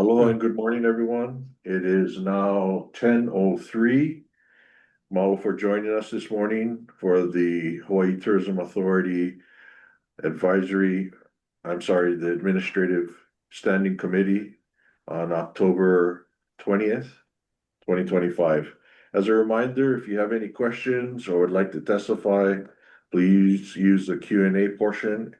Aloha and good morning, everyone. It is now 10:03. Mahalo for joining us this morning for the Hawaii Tourism Authority Advisory, the Administrative Standing Committee on October 20th, 2025. As a reminder, if you have any questions or would like to testify, please use the Q&A portion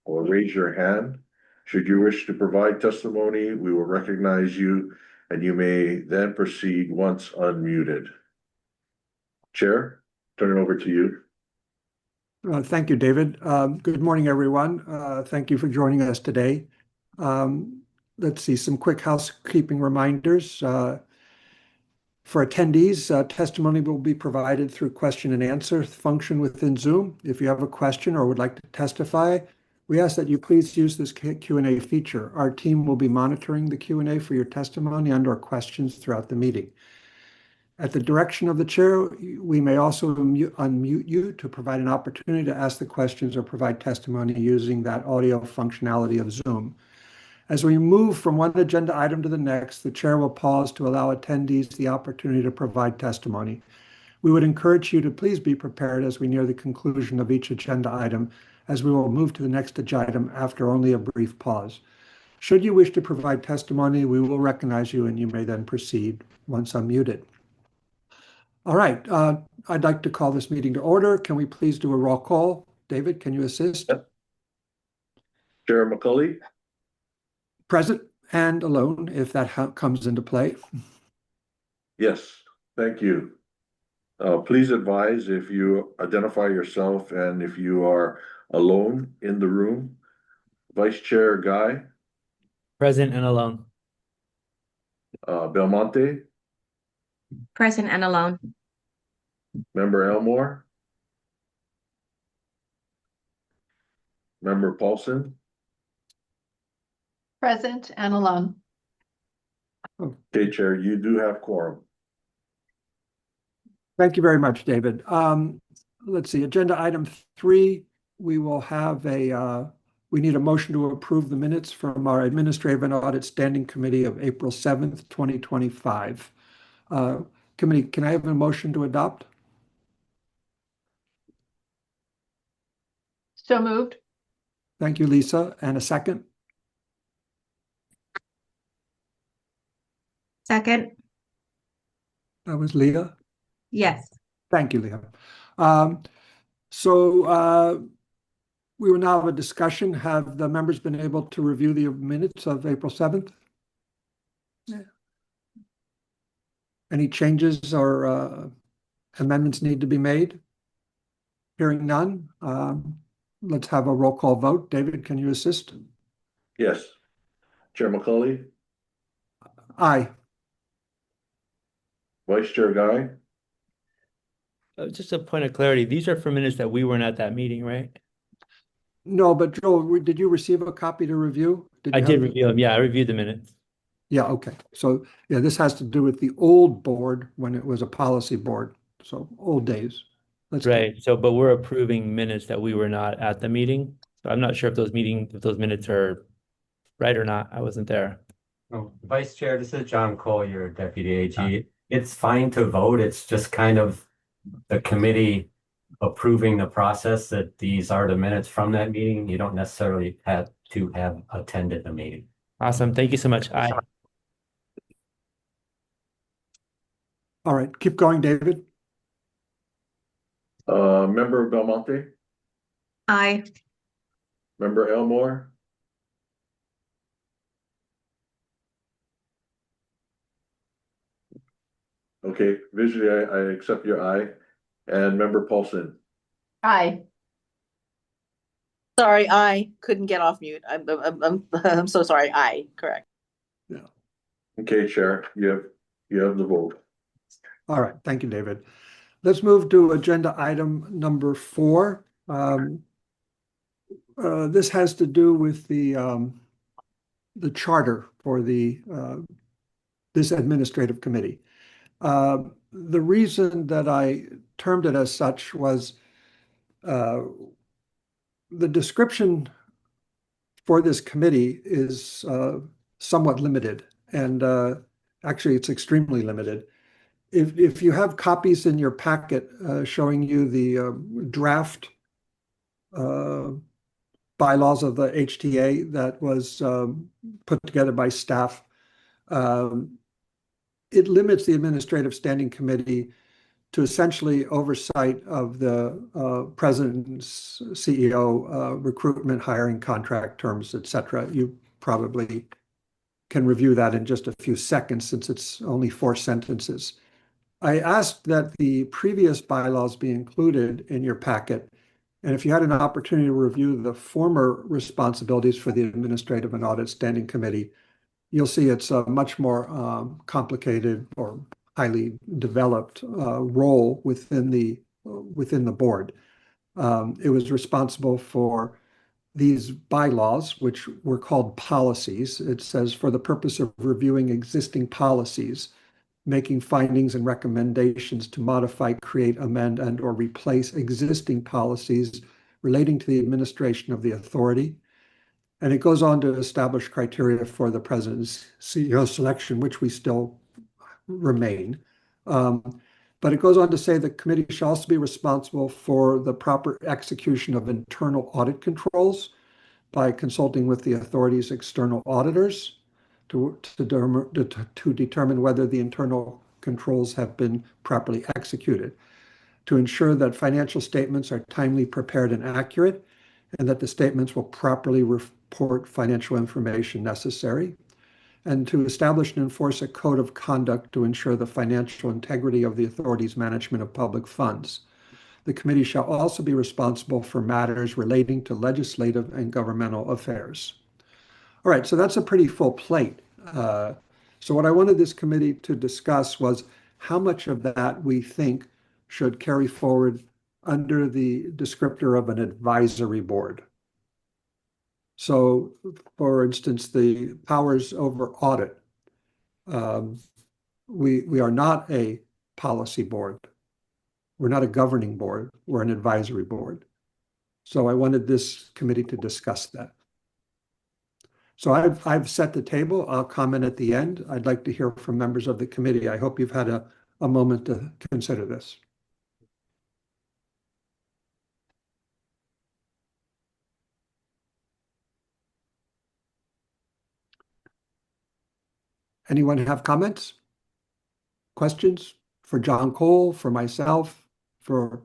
or raise your hand. Should you wish to provide testimony, we will recognize you and you may then proceed once unmuted. Chair, turn it over to you. Thank you, David. Good morning, everyone. Thank you for joining us today. Let's see, some quick housekeeping reminders. For attendees, testimony will be provided through question and answer function within Zoom. If you have a question or would like to testify, we ask that you please use this Q&A feature. Our team will be monitoring the Q&A for your testimony and/or questions throughout the meeting. At the direction of the chair, we may also unmute you to provide an opportunity to ask the questions or provide testimony using that audio functionality of Zoom. As we move from one agenda item to the next, the chair will pause to allow attendees the opportunity to provide testimony. We would encourage you to please be prepared as we near the conclusion of each agenda item, as we will move to the next agenda item after only a brief pause. Should you wish to provide testimony, we will recognize you and you may then proceed once unmuted. All right, I'd like to call this meeting to order. Can we please do a roll call? David, can you assist? Yep. Chair McCulley. Present and alone, if that comes into play. Yes, thank you. Please advise if you identify yourself and if you are alone in the room. Vice Chair Guy. Present and alone. Belmonte. Present and alone. Member Elmore. Member Paulson. Present and alone. Okay, Chair, you do have quorum. Thank you very much, David. Let's see, agenda item 3, we will have we need a motion to approve the minutes from our Administrative and Audit Standing Committee of April 7th, 2025. Committee, can I have a motion to adopt? So moved. Thank you, Lisa. And a second? Second. That was Leah? Yes. Thank you, Leah. We will now have a discussion. Have the members been able to review the minutes of April 7th? Yeah. Any changes or amendments need to be made? Hearing none, let's have a roll call vote. David, can you assist? Yes. Chair McCulley. Aye. Vice Chair Guy. Just a point of clarity, these are for minutes that we weren't at that meeting, right? No, but Joel, did you receive a copy to review? I did review them. Yeah, I reviewed the minutes. Yeah, okay. So yeah, this has to do with the old board when it was a policy board. So old days. Right. So, but we're approving minutes that we were not at the meeting. So I'm not sure if those minutes are right or not. I wasn't there. Oh, Vice Chair, this is John Cole, your Deputy AG. It's fine to vote. It's just kind of the committee approving the process that these are the minutes from that meeting. You don't necessarily have to have attended the meeting. Awesome. Thank you so much. Aye. All right, keep going, David. Member Belmonte. Aye. Member Elmore. Okay, visually I accept your aye. And Member Paulson. Aye. Sorry, I couldn't get off mute. I'm so sorry. I correct. Yeah. Okay, Chair, you have the vote. All right, thank you, David. Let's move to agenda item number 4. This has to do with the charter for this administrative committee. The reason that I termed it as such was the description for this committee is somewhat limited, and actually it's extremely limited. If you have copies in your packet showing you the draft bylaws of the HTA that was put together by staff, it limits the Administrative Standing Committee to essentially oversight of the president's CEO recruitment, hiring, contract terms, etc. You probably can review that in just a few seconds since it's only 4 sentences. I asked that the previous bylaws be included in your packet, and if you had an opportunity to review the former responsibilities for the Administrative and Audit Standing Committee, you'll see it's a much more complicated or highly developed role within the board. It was responsible for these bylaws, which were called policies. It says, for the purpose of reviewing existing policies, making findings and recommendations to modify, create, amend, and or replace existing policies relating to the administration of the authority. And it goes on to establish criteria for the president's CEO selection, which we still remain. But it goes on to say the committee shall also be responsible for the proper execution of internal audit controls by consulting with the authority's external auditors to determine whether the internal controls have been properly executed, to ensure that financial statements are timely prepared and accurate, and that the statements will properly report financial information necessary, and to establish and enforce a code of conduct to ensure the financial integrity of the authority's management of public funds. The committee shall also be responsible for matters relating to legislative and governmental affairs. All right, so that's a pretty full plate. So what I wanted this committee to discuss was how much of that we think should carry forward under the descriptor of an advisory board. So, for instance, the powers over audit. We are not a policy board. We're not a governing board. We're an advisory board. So I wanted this committee to discuss that. So I've set the table. I'll comment at the end. I'd like to hear from members of the committee. I hope you've had a moment to consider this. Anyone have comments? Questions for John Cole, for myself, for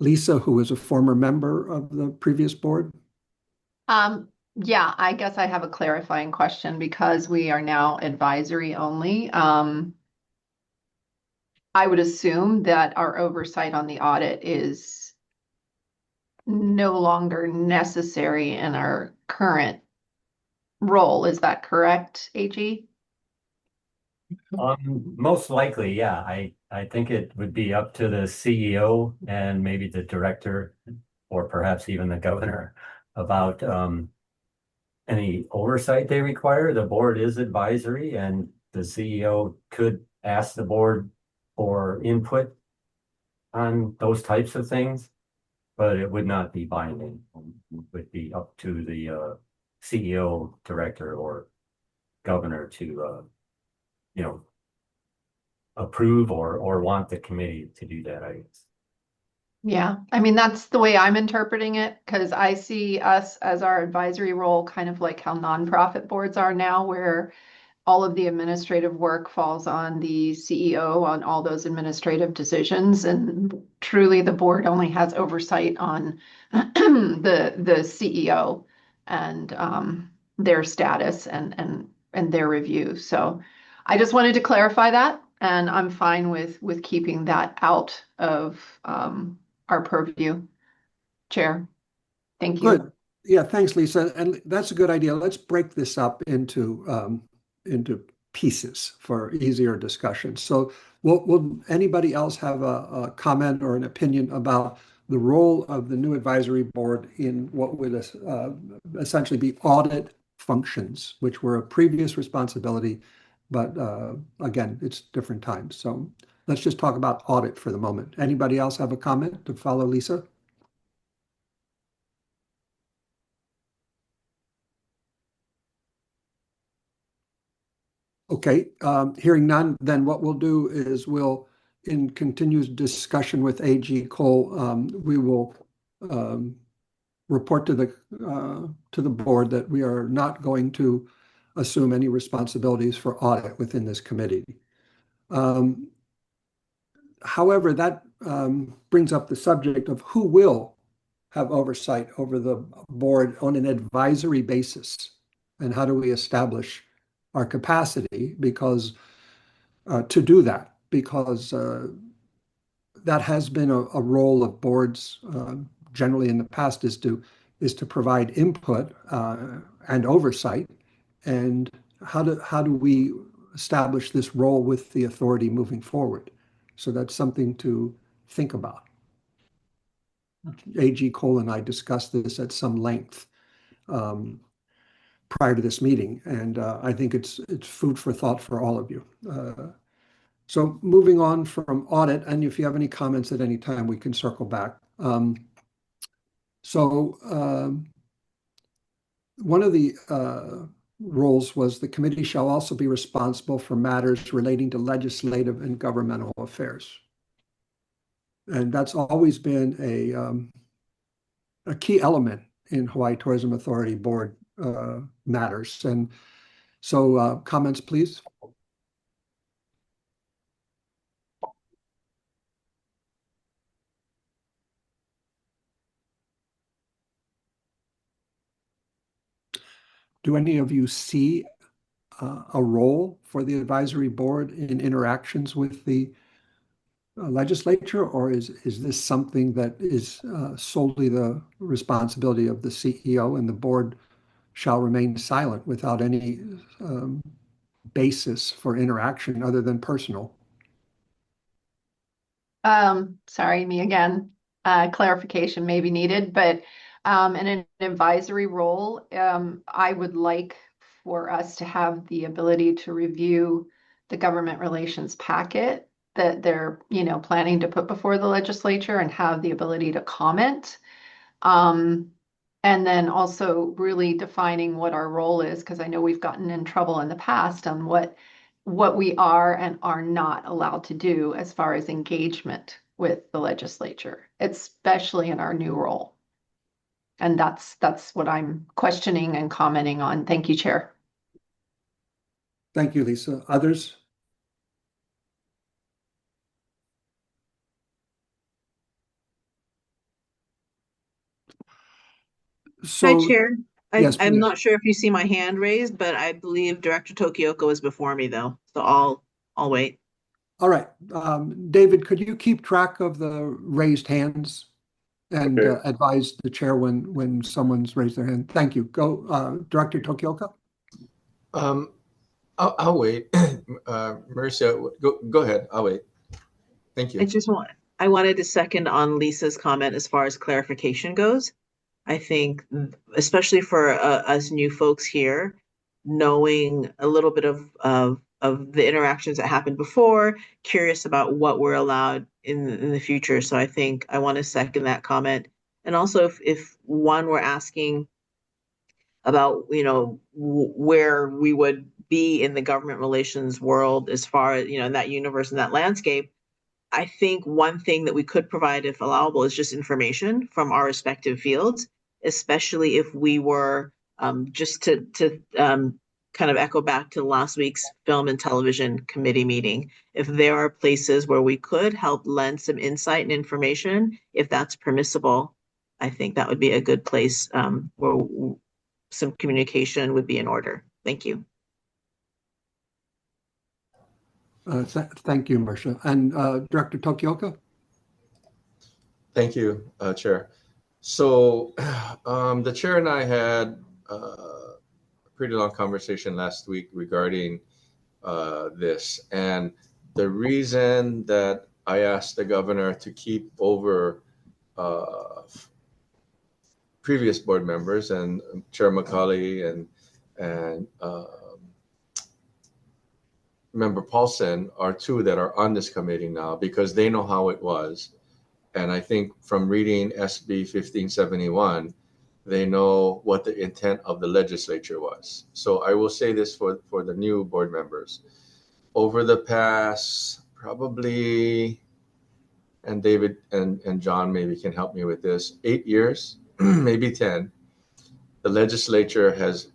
Lisa, who was a former member of the previous board? Yeah, I guess I have a clarifying question because we are now advisory only. I would assume that our oversight on the audit is no longer necessary in our current role. Is that correct, AG? Most likely, yeah. I think it would be up to the CEO and maybe the director, or perhaps even the governor, about any oversight they require. The board is advisory, and the CEO could ask the board for input on those types of things, but it would not be binding. It would be up to the CEO, director, or governor to approve or want the committee to do that, I guess. Yeah, I mean, that's the way I'm interpreting it because I see us as our advisory role kind of like how nonprofit boards are now, where all of the administrative work falls on the CEO on all those administrative decisions. And truly, the board only has oversight on the CEO and their status and their review. So I just wanted to clarify that, and I'm fine with keeping that out of our purview. Chair, thank you. Good. Yeah, thanks, Lisa. And that's a good idea. Let's break this up into pieces for easier discussion. So will anybody else have a comment or an opinion about the role of the new advisory board in what would essentially be audit functions, which were a previous responsibility, but again, it's different times. So let's just talk about audit for the moment. Anybody else have a comment to follow Lisa? Okay, hearing none, then what we'll do is we'll, in continued discussion with AG Cole, we will report to the board that we are not going to assume any responsibilities for audit within this committee. However, that brings up the subject of who will have oversight over the board on an advisory basis, and how do we establish our capacity because to do that, because that has been a role of boards generally in the past, is to provide input and oversight. And how do we establish this role with the authority moving forward? So that's something to think about. AG Cole and I discussed this at some length prior to this meeting, and I think it's food for thought for all of you. So moving on from audit, and if you have any comments at any time, we can circle back. One of the roles was the committee shall also be responsible for matters relating to legislative and governmental affairs. And that's always been a key element in Hawaii Tourism Authority board matters. And so comments, please. Do any of you see a role for the advisory board in interactions with the legislature, or is this something that is solely the responsibility of the CEO, and the board shall remain silent without any basis for interaction other than personal? Sorry, me again. Clarification may be needed, but in an advisory role, I would like for us to have the ability to review the government relations packet that they're, planning to put before the legislature, and have the ability to comment. And then also really defining what our role is, because I know we've gotten in trouble in the past on what we are and are not allowed to do as far as engagement with the legislature, especially in our new role. And that's what I'm questioning and commenting on. Thank you, Chair. Thank you, Lisa. Others? Hi, So, Chair. yes, I'm please. not sure if you see my hand raised, but I believe Director Tokioka is before me though, so I'll wait. All right. David, could you keep track of the raised hands and Okay. advise the chair when someone's raised their hand? Thank you. Go, Director Tokioka. I'll wait. Marcia, go ahead. I'll wait. Thank you. I wanted to second on Lisa's comment as far as clarification goes. I think, especially for us new folks here, knowing a little bit of the interactions that happened before, curious about what we're allowed in the future. So I think I want to second that comment. And also, if one were asking about, where we would be in the government relations world as far as, in that universe and that landscape, I think one thing that we could provide, if allowable, is just information from our respective fields, especially if we were just to kind of echo back to last week's film and television committee meeting. If there are places where we could help lend some insight and information, if that's permissible, I think that would be a good place where some communication would be in order. Thank you. Thank you, Marcia. And Director Tokioka? Thank you, Chair. So the chair and I had a pretty long conversation last week regarding this. And the reason that I asked the governor to keep over previous board members and Chair McCauley and Member Paulson are two that are on this committee now, because they know how it was. And I think from reading SB 1571, they know what the intent of the legislature was. So I will say this for the new board members. Over the past probably, and David and John maybe can help me with this, 8 years, maybe 10, the legislature has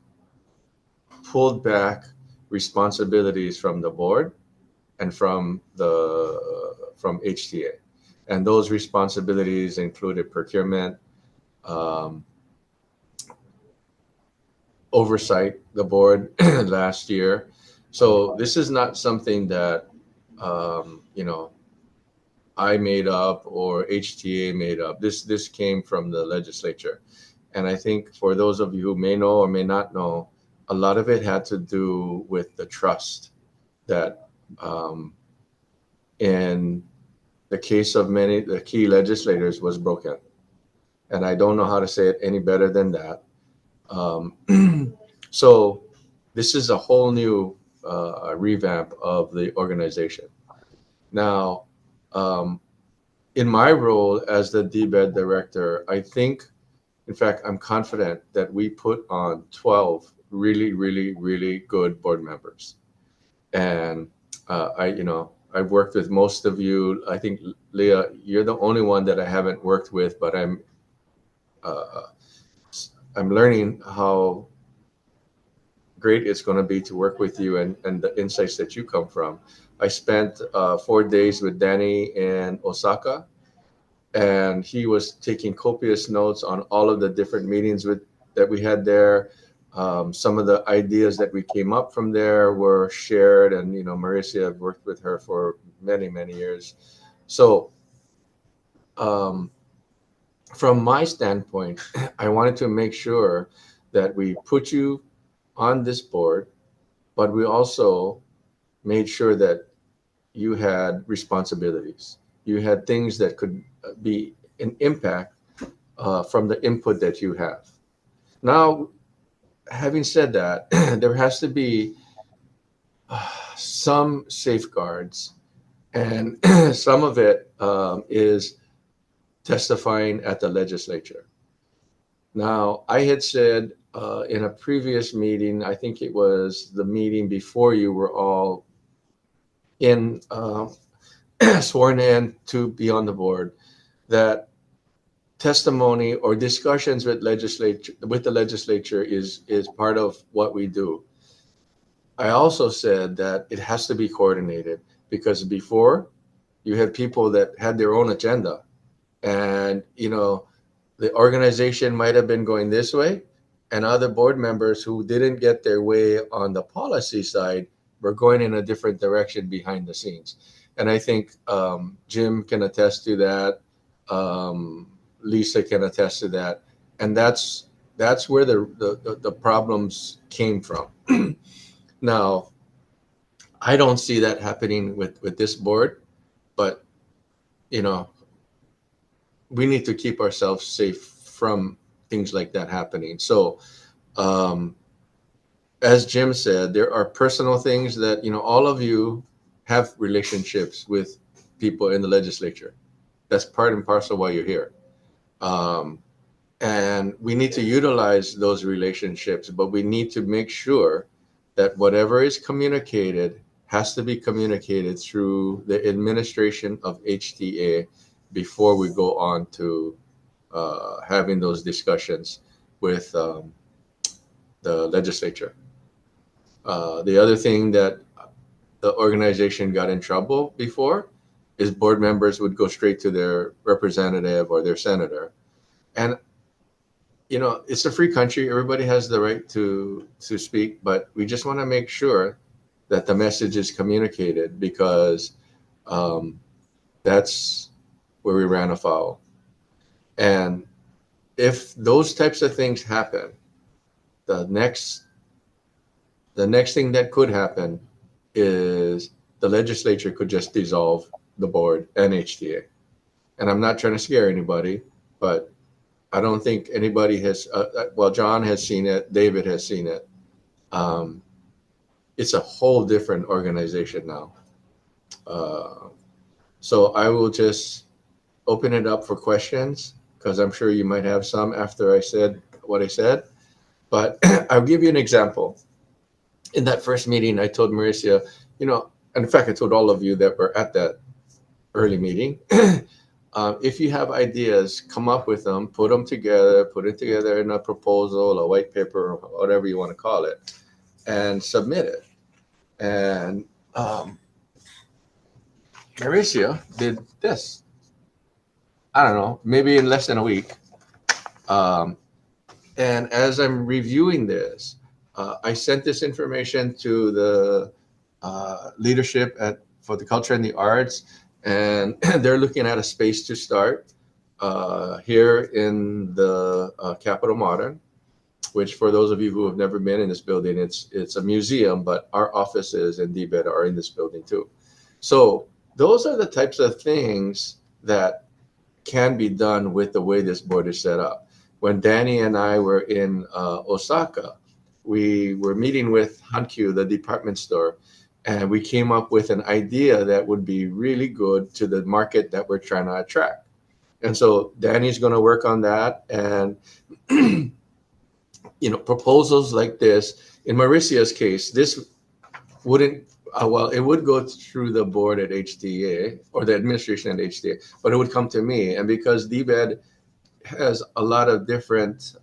pulled back responsibilities from the board and from HTA. And those responsibilities included procurement, oversight the board last year. So this is not something that I made up or HTA made up. This came from the legislature. And I think for those of you who may know or may not know, a lot of it had to do with the trust that in the case of many the key legislators was broken. And I don't know how to say it any better than that. So this is a whole new revamp of the organization. Now, in my role as the DBED director, I think, in fact, I'm confident that we put on 12 really, really, really good board members. And I've worked with most of you. I think, Leah, you're the only one that I haven't worked with, but I'm learning how great it's going to be to work with you and the insights that you come from. I spent 4 days with Danny in Osaka, and he was taking copious notes on all of the different meetings that we had there. Some of the ideas that we came up from there were shared, and Marissa, I've worked with her for many, many years. So from my standpoint, I wanted to make sure that we put you on this board, but we also made sure that you had responsibilities. You had things that could be an impact from the input that you have. Now, having said that, there has to be some safeguards, and some of it is testifying at the legislature. Now, I had said in a previous meeting, I think it was the meeting before you were all in sworn in to be on the board, that testimony or discussions with the legislature is part of what we do. I also said that it has to be coordinated, because before you had people that had their own agenda, and the organization might have been going this way, and other board members who didn't get their way on the policy side were going in a different direction behind the scenes. And I think Jim can attest to that. Lisa can attest to that. And that's where the problems came from. Now, I don't see that happening with this board, but we need to keep ourselves safe from things like that happening. So as Jim said, there are personal things that all of you have relationships with people in the legislature. That's part and parcel why you're here. And we need to utilize those relationships, but we need to make sure that whatever is communicated has to be communicated through the administration of HTA before we go on to having those discussions with the legislature. The other thing that the organization got in trouble before is board members would go straight to their representative or their senator. And it's a free country. Everybody has the right to speak, but we just want to make sure that the message is communicated, because that's where we ran afoul. And if those types of things happen, the next thing that could happen is the legislature could just dissolve the board and HTA. And I'm not trying to scare anybody, but I don't think anybody has, John has seen it, David has seen it. It's a whole different organization now. So I will just open it up for questions, because I'm sure you might have some after I said what I said, but I'll give you an example. In that first meeting, I told Mauricia, and in fact, I told all of you that were at that early meeting, if you have ideas, come up with them, put it together in a proposal, a white paper, whatever you want to call it, and submit it. And Mauricia did this. I don't know, maybe in less than a week. And as I'm reviewing this, I sent this information to the leadership for the culture and the arts, and they're looking at a space to start here in the Capitol Modern, which for those of you who have never been in this building, it's a museum, but our offices and DBED are in this building too. So those are the types of things that can be done with the way this board is set up. When Danny and I were in Osaka, we were meeting with Hankyu, the department store, and we came up with an idea that would be really good to the market that we're trying to attract. And so Danny's going to work on that. And, proposals like this, in Mauricia's case, this wouldn't, it would go through the board at HTA or the administration at HTA, but it would come to me. And because DBED has a lot of different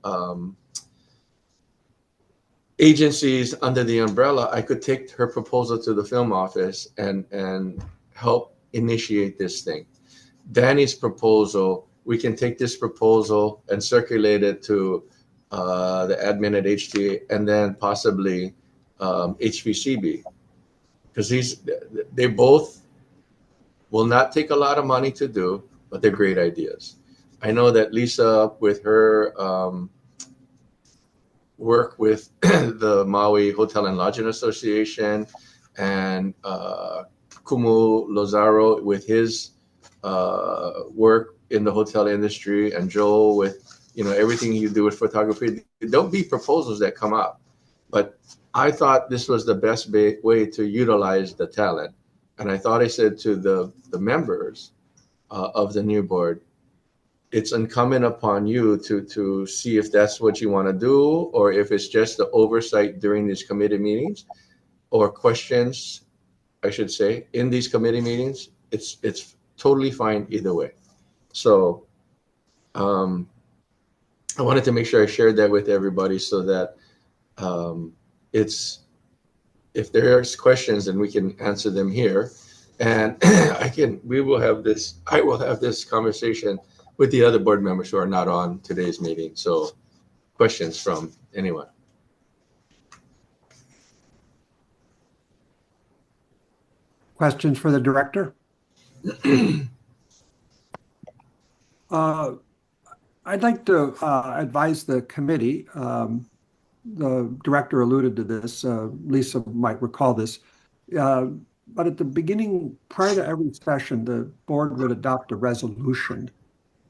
agencies under the umbrella, I could take her proposal to the film office and help initiate this thing. Danny's proposal, we can take this proposal and circulate it to the admin at HTA and then possibly HVCB, because they both will not take a lot of money to do, but they're great ideas. I know that Lisa, with her work with the Maui Hotel and Lodging Association, and Kumu Lozaro with his work in the hotel industry, and Joel with everything you do with photography, there'll be proposals that come up. But I thought this was the best way to utilize the talent. And I thought I said to the members of the new board, it's incumbent upon you to see if that's what you want to do, or if it's just the oversight during these committee meetings, or questions, I should say, in these committee meetings. It's totally fine either way. So I wanted to make sure I shared that with everybody so that if there's questions, then we can answer them here. And I will have this conversation with the other board members who are not on today's meeting. So questions from anyone? Questions for the director? I'd like to advise the committee. The director alluded to this. Lisa might recall this. But at the beginning, prior to every session, the board would adopt a resolution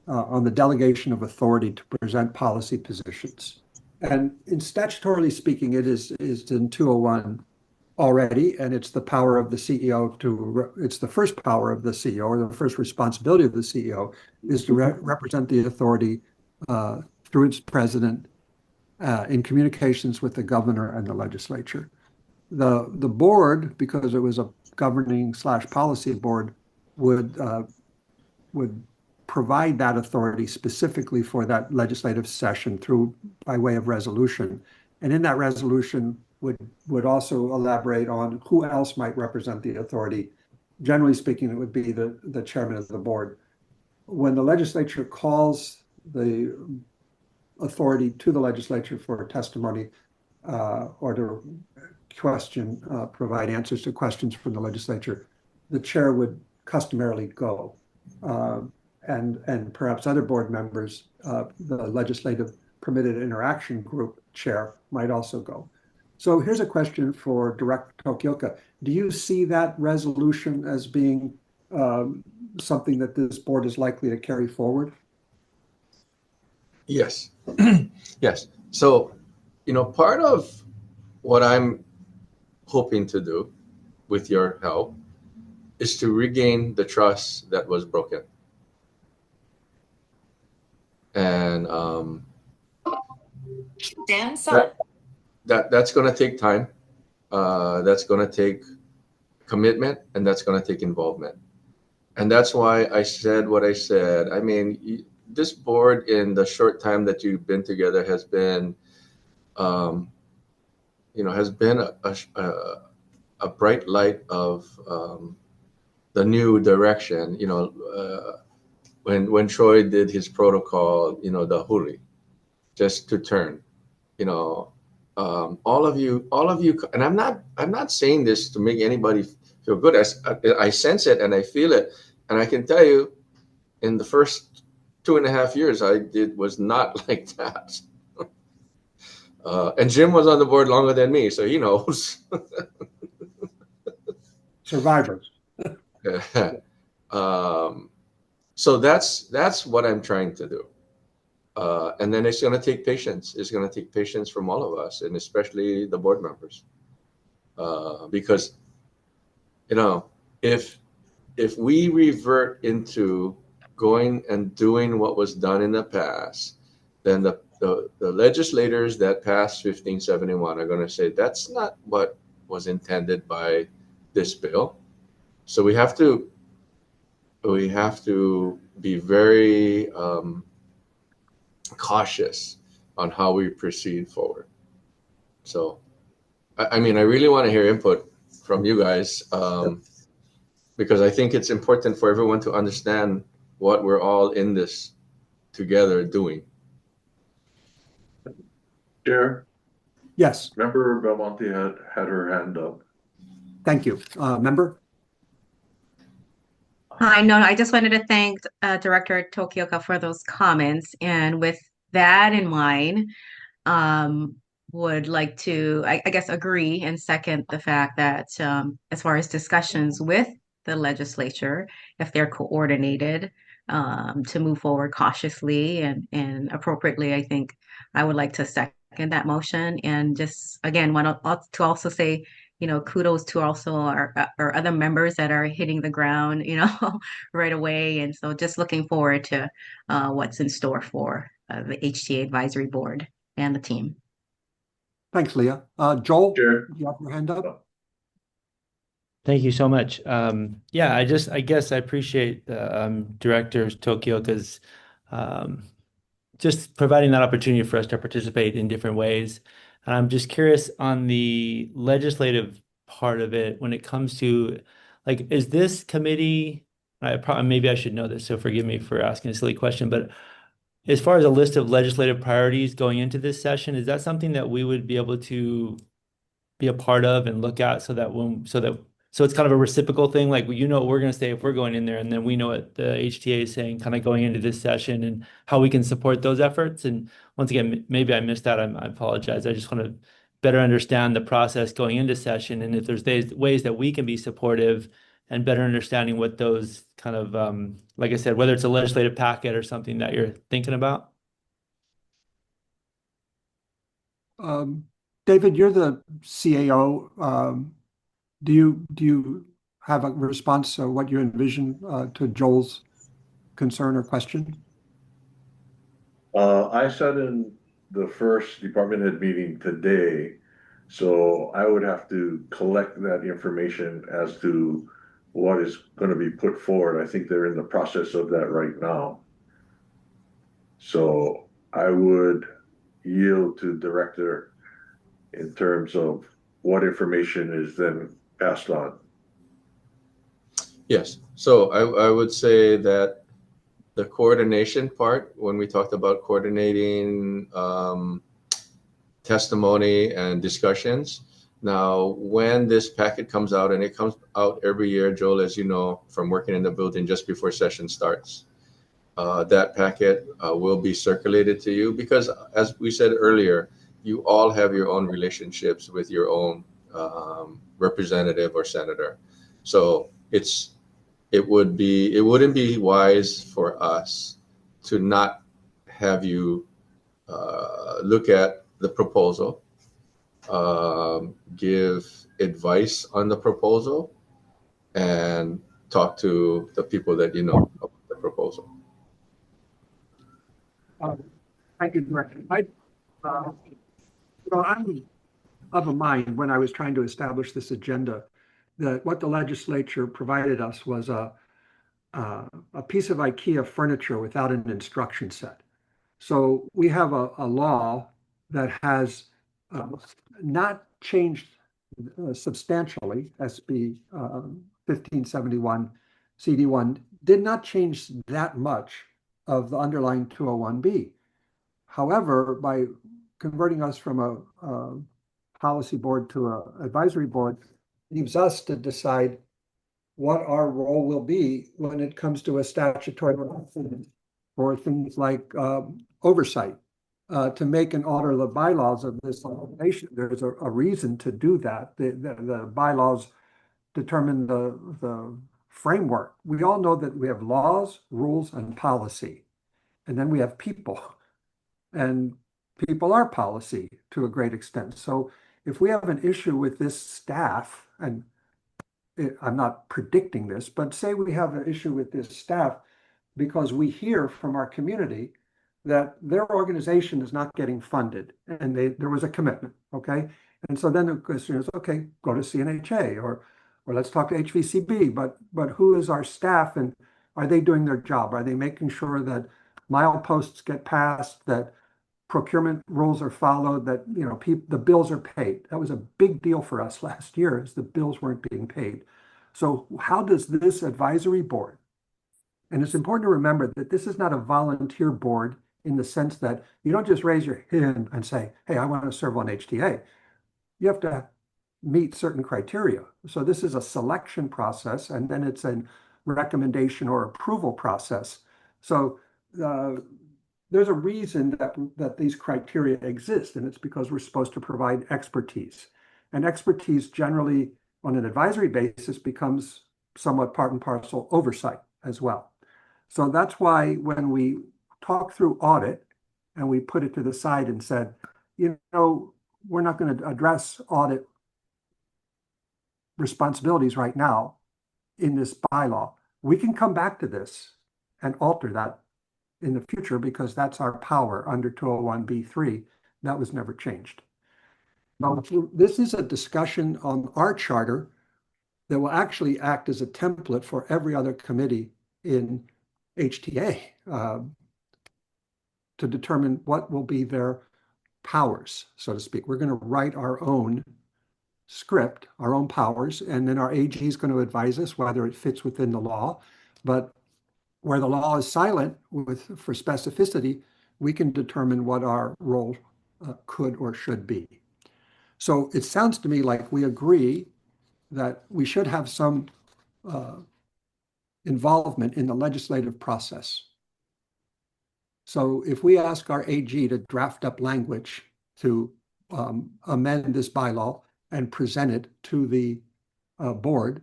on the delegation of authority to present policy positions. And in statutorily speaking, it is in 201 already, and it's the power of the CEO it's the first power of the CEO, or the first responsibility of the CEO, is to represent the authority through its president in communications with the governor and the legislature. The board, because it was a governing/policy board, would provide that authority specifically for that legislative session by way of resolution. And in that resolution would also elaborate on who else might represent the authority. Generally speaking, it would be the chairman of the board. When the legislature calls the authority to the legislature for testimony or to provide answers to questions from the legislature, the chair would customarily go. And perhaps other board members, the legislative permitted interaction group chair might also go. So here's a question for Director Tokioka. Do you see that resolution as being something that this board is likely to carry forward? Yes. Yes. So, part of what I'm hoping to do with your help is to regain the trust that was broken. And That's going to take time. That's going to take commitment, and that's going to take involvement. And that's why I said what I said. I mean, this board, in the short time that you've been together, has been, has been a bright light of the new direction. When Troy did his protocol, the huli, just to turn, all of you, and I'm not saying this to make anybody feel good. I sense it and I feel it, and I can tell you, in the first 2.5 years I did was not like that. And Jim was on the board longer than me, so he knows. Survivors. So that's what I'm trying to do. And then it's going to take patience. It's going to take patience from all of us, and especially the board members. Because, if we revert into going and doing what was done in the past, then the legislators that passed 1571 are going to say that's not what was intended by this bill. So we have to be very cautious on how we proceed forward. So, I mean, I really want to hear input from you guys, because I think it's important for everyone to understand what we're all in this together doing. Chair, Yes, Member Belmonte had her hand up. thank you. Member? Hi, no, I just wanted to thank Director Tokioka for those comments. And with that in mind, would like to, I guess, agree and second the fact that as far as discussions with the legislature, if they're coordinated to move forward cautiously and appropriately, I think I would like to second that motion. And just again, want to also say, kudos to also our other members that are hitting the ground, right away. And so just looking forward to what's in store for the HTA Advisory Board and the team. Thanks, Leah. Joel, Chair. you have your hand up? Thank you so much. Yeah, I guess I appreciate Director Tokioka's just providing that opportunity for us to participate in different ways. And I'm just curious on the legislative part of it when it comes to, like, is this committee, maybe I should know this, so forgive me for asking a silly question, but as far as a list of legislative priorities going into this session, is that something that we would be able to be a part of and look at so it's kind of a reciprocal thing, like, what we're going to say if we're going in there, and then we know what the HTA is saying kind of going into this session and how we can support those efforts. And once again, maybe I missed that. I apologize. I just want to better understand the process going into session, and if there's ways that we can be supportive and better understanding what those kind of, like I said, whether it's a legislative packet or something that you're thinking about. David, you're the CAO. Do you have a response to what you envision to Joel's concern or question? I sat in the first department head meeting today, so I would have to collect that information as to what is going to be put forward. I think they're in the process of that right now. So I would yield to director in terms of what information is then passed on. Yes. So I would say that the coordination part, when we talked about coordinating testimony and discussions. Now, when this packet comes out, and it comes out every year, Joel, as you know, from working in the building just before session starts, that packet will be circulated to you because, as we said earlier, you all have your own relationships with your own representative or senator. So it wouldn't be wise for us to not have you look at the proposal, give advice on the proposal, and talk to the people that you know about the proposal. Thank you, Director. I'm of a mind when I was trying to establish this agenda that what the legislature provided us was a piece of IKEA furniture without an instruction set. So we have a law that has not changed substantially. SB 1571 CD1 did not change that much of the underlying 201B. However, by converting us from a policy board to an advisory board, leaves us to decide what our role will be when it comes to a statutory or things like oversight. To make and alter the bylaws of this organization, there's a reason to do that. The bylaws determine the framework. We all know that we have laws, rules, and policy. And then we have people. And people are policy to a great extent. So if we have an issue with this staff, and I'm not predicting this, but say we have an issue with this staff because we hear from our community that their organization is not getting funded and there was a commitment, okay? And so then the question is, okay, go to CNHA or let's talk to HVCB, but who is our staff and are they doing their job? Are they making sure that mileposts get passed, that procurement rules are followed, that the bills are paid? That was a big deal for us last year, as the bills weren't being paid. So how does this advisory board, and it's important to remember that this is not a volunteer board in the sense that you don't just raise your hand and say, hey, I want to serve on HTA. You have to meet certain criteria. So this is a selection process, and then it's a recommendation or approval process. So there's a reason that these criteria exist, and it's because we're supposed to provide expertise. And expertise generally on an advisory basis becomes somewhat part and parcel oversight as well. So that's why when we talk through audit and we put it to the side and said, we're not going to address audit responsibilities right now in this bylaw. We can come back to this and alter that in the future because that's our power under 201B3. That was never changed. Now, this is a discussion on our charter that will actually act as a template for every other committee in HTA to determine what will be their powers, so to speak. We're going to write our own script, our own powers, and then our AG is going to advise us whether it fits within the law. But where the law is silent for specificity, we can determine what our role could or should be. So it sounds to me like we agree that we should have some involvement in the legislative process. So if we ask our AG to draft up language to amend this bylaw and present it to the board,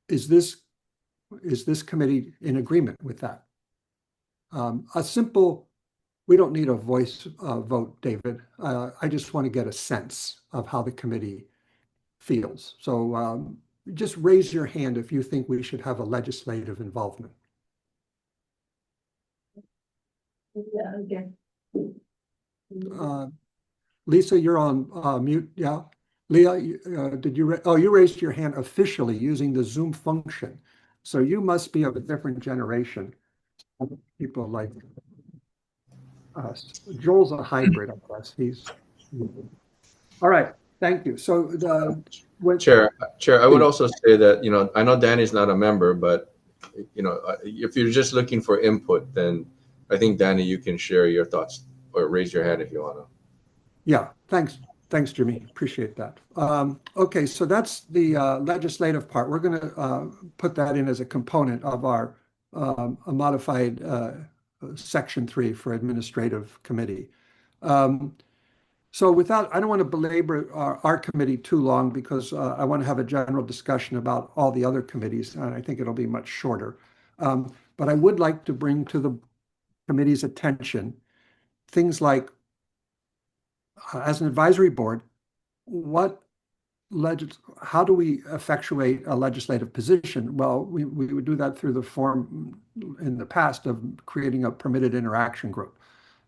is this committee in agreement with that? We don't need a voice vote, David. I just want to get a sense of how the committee feels. So just raise your hand if you think we should have a legislative involvement. Yeah, okay. Lisa, you're on mute. Yeah. Leah, did you? You raised your hand officially using the Zoom function. So you must be of a different generation. People like us. Joel's a hybrid, I guess. All right. Thank you. So Chair, I would also say that, I know Danny's not a member, but, if you're just looking for input, then I think, Danny, you can share your thoughts or raise your hand if you want to. Yeah, thanks. Thanks, Jimmy. Appreciate that. Okay, so that's the legislative part. We're going to put that in as a component of our a modified Section 3 for Administrative Committee. So I don't want to belabor our committee too long because I want to have a general discussion about all the other committees, and I think it'll be much shorter. But I would like to bring to the committee's attention things like, as an advisory board, how do we effectuate a legislative position? Well, we would do that through the form in the past of creating a permitted interaction group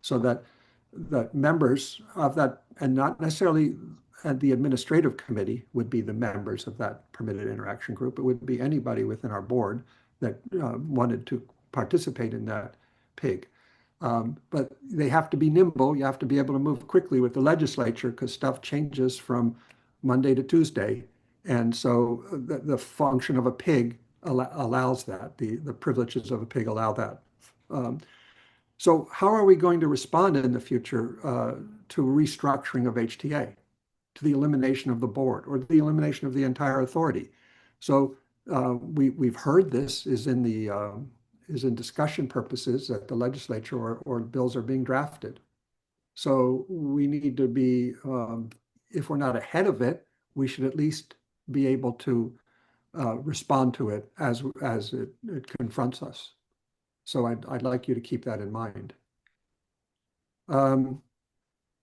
so that that members of that, and not necessarily the administrative committee would be the members of that permitted interaction group. It would be anybody within our board that wanted to participate in that PIG. But they have to be nimble. You have to be able to move quickly with the legislature because stuff changes from Monday to Tuesday. And so the function of a PIG allows that. The privileges of a PIG allow that. So how are we going to respond in the future to restructuring of HTA, to the elimination of the board or the elimination of the entire authority? So we've heard this is in discussion purposes at the legislature or bills are being drafted. So we need to be, if we're not ahead of it, we should at least be able to respond to it as it confronts us. So I'd like you to keep that in mind.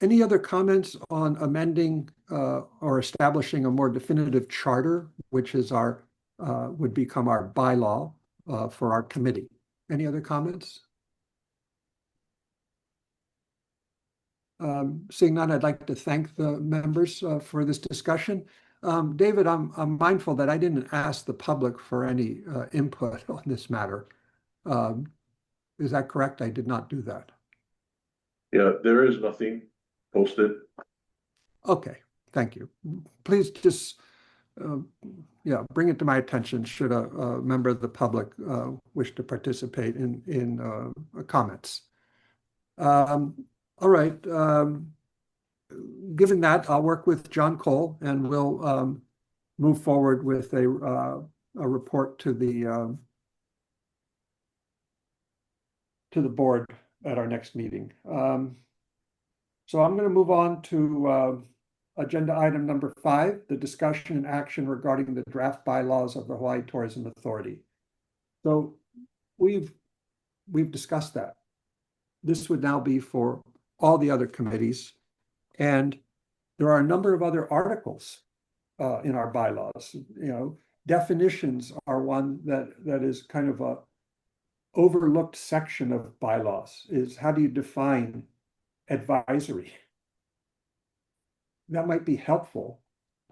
Any other comments on amending or establishing a more definitive charter, which is would become our bylaw for our committee? Any other comments? Seeing none, I'd like to thank the members for this discussion. David, I'm mindful that I didn't ask the public for any input on this matter. Is that correct? I did not do that. Yeah, there is nothing posted. Okay, thank you. Please just, bring it to my attention should a member of the public wish to participate in comments. All right. Given that, I'll work with John Cole and we'll move forward with a report to the board at our next meeting. So I'm going to move on to agenda item number 5, the discussion and action regarding the draft bylaws of the Hawaii Tourism Authority. So we've discussed that. This would now be for all the other committees. And there are a number of other articles in our bylaws. Definitions are one that is kind of a overlooked section of bylaws, is how do you define advisory? That might be helpful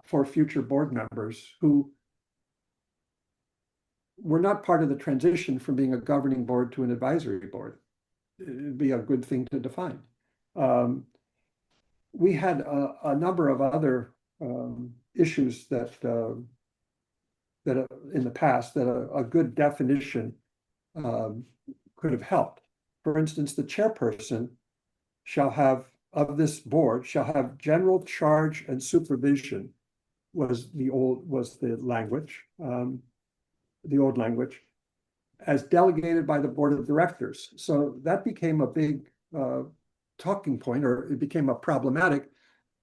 for future board members who were not part of the transition from being a governing board to an advisory board. It'd be a good thing to define. We had a number of other issues that in the past that a good definition could have helped. For instance, the chairperson of this board shall have general charge and supervision was the old language, as delegated by the board of directors. So that became a big talking point, or it became a problematic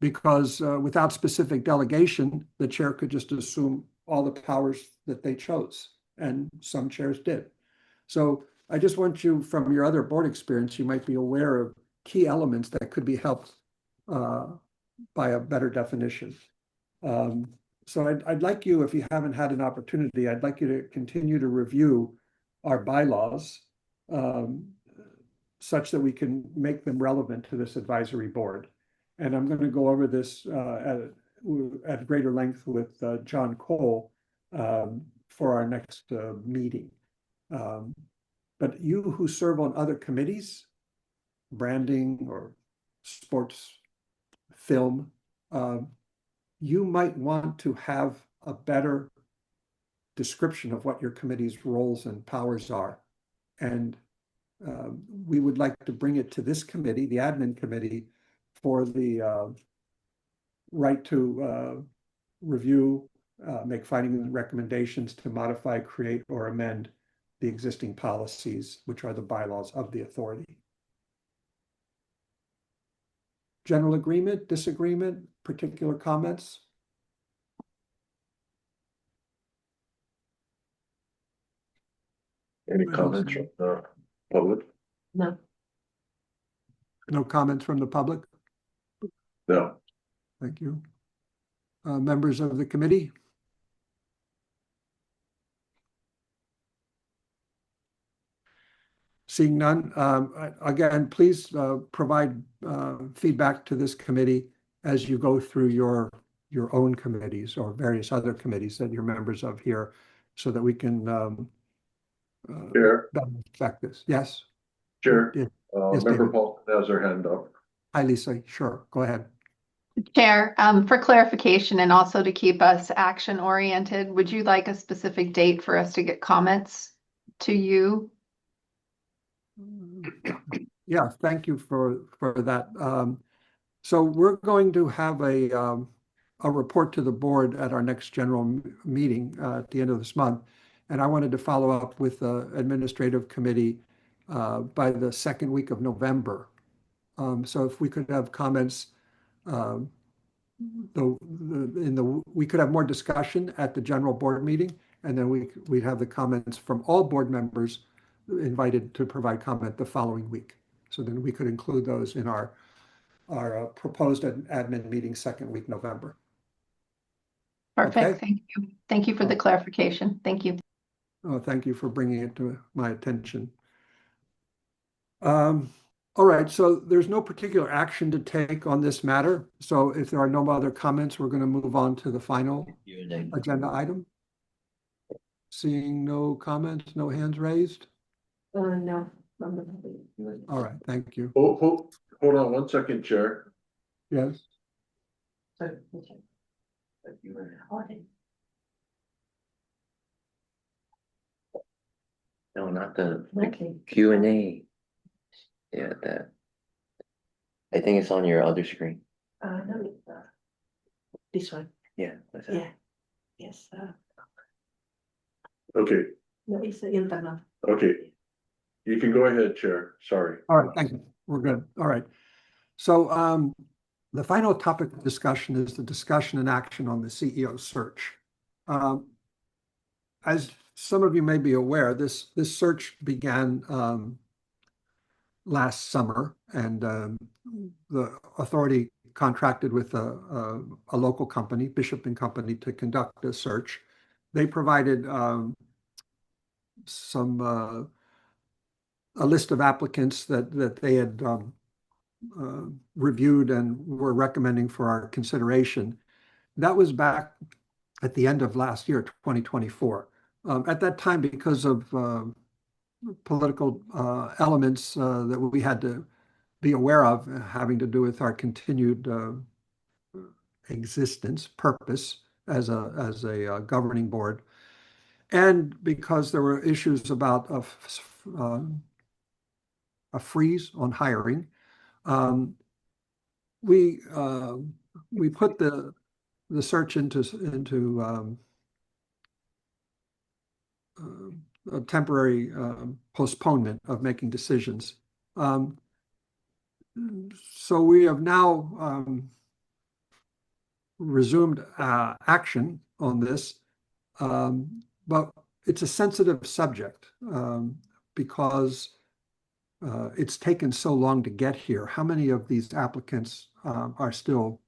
because without specific delegation, the chair could just assume all the powers that they chose, and some chairs did. So I just want you, from your other board experience, you might be aware of key elements that could be helped by a better definition. So I'd like you, if you haven't had an opportunity, I'd like you to continue to review our bylaws such that we can make them relevant to this advisory board. And I'm going to go over this at greater length with John Cole for our next meeting. But you who serve on other committees, branding or sports, film, you might want to have a better description of what your committee's roles and powers are. And we would like to bring it to this committee, the admin committee, for the right to review, make findings and recommendations to modify, create, or amend the existing policies, which are the bylaws of the authority. General agreement, disagreement, particular comments? Any comments from the public? No. No comments from the public? No. Thank you. Members of the committee? Seeing none, again, please provide feedback to this committee as you go through your own committees or various other committees that you're members of here, so that we can Chair, better affect this. Yes, Chair, Yeah. Yes, Member David. Paul has her hand up. Hi, Lisa. Sure, go ahead. Chair, for clarification and also to keep us action oriented, would you like a specific date for us to get comments to you? Yeah, thank you for that. So we're going to have a report to the board at our next general meeting at the end of this month. And I wanted to follow up with the administrative committee by the second week of November. So if we could have comments, we could have more discussion at the general board meeting, and then we'd have the comments from all board members invited to provide comment the following week. So then we could include those in our proposed admin meeting second week November. Perfect. Okay. Thank you. Thank you for the clarification. Thank you. Oh, thank you for bringing it to my attention. All right, so there's no particular action to take on this matter. So if there are no other comments, we're going to move on to the final agenda item. Seeing no comments, no hands raised. No. All right, thank you. Hold on one second, Chair. Yes. No, not the Okay. Q&A. Yeah, that. I think it's on your other screen. No, it's, this one. Yeah, that's it. Yeah. Yes. Okay, No, it's internal. okay. You can go ahead, Chair. Sorry. All right, thank you. We're good. All right. So the final topic of discussion is the discussion and action on the CEO search. As some of you may be aware, this search began last summer, and the authority contracted with a local company, Bishop and Company, to conduct a search. They provided a list of applicants that they had reviewed and were recommending for our consideration. That was back at the end of last year, 2024. At that time, because of political elements that we had to be aware of, having to do with our continued existence, purpose as a governing board, and because there were issues about a freeze on hiring, we put the search into a temporary postponement of making decisions. So we have now resumed action on this, but it's a sensitive subject because it's taken so long to get here. How many of these applicants are still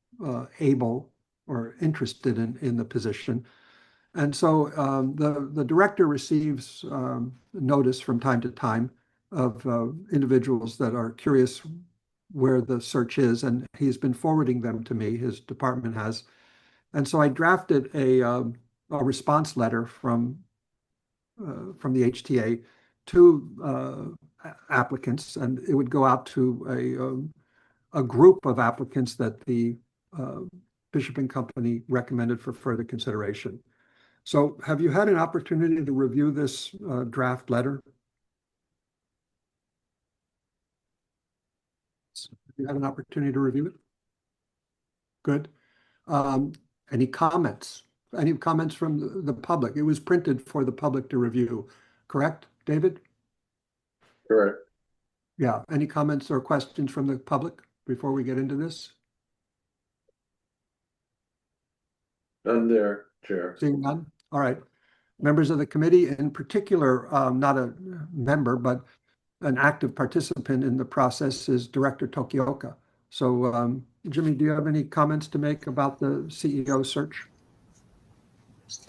able or interested in the position? And so the director receives notice from time to time of individuals that are curious where the search is, and he's been forwarding them to me, his department has. And so I drafted a response letter from the HTA to applicants, and it would go out to a group of applicants that the Bishop and Company recommended for further consideration. So have you had an opportunity to review this draft letter? Have you had an opportunity to review it? Good. Any comments? Any comments from the public? It was printed for the public to review, correct, David? Correct. Yeah. Any comments or questions from the public before we get into this? None there, Chair. Seeing none? All right. Members of the committee, in particular, not a member, but an active participant in the process is Director Tokioka. So, Jimmy, do you have any comments to make about the CEO search?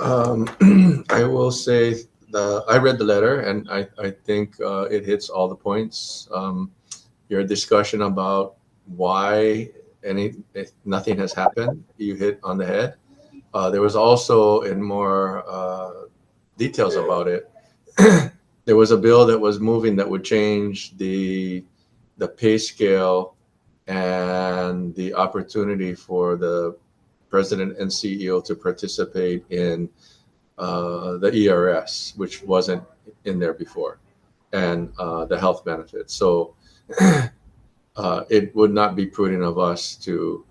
I will say I read the letter, and I think it hits all the points. Your discussion about why nothing has happened, you hit on the head. There was also, in more details about it, there was a bill that was moving that would change the pay scale and the opportunity for the president and CEO to participate in the ERS, which wasn't in there before, and the health benefits. So it would not be prudent of us to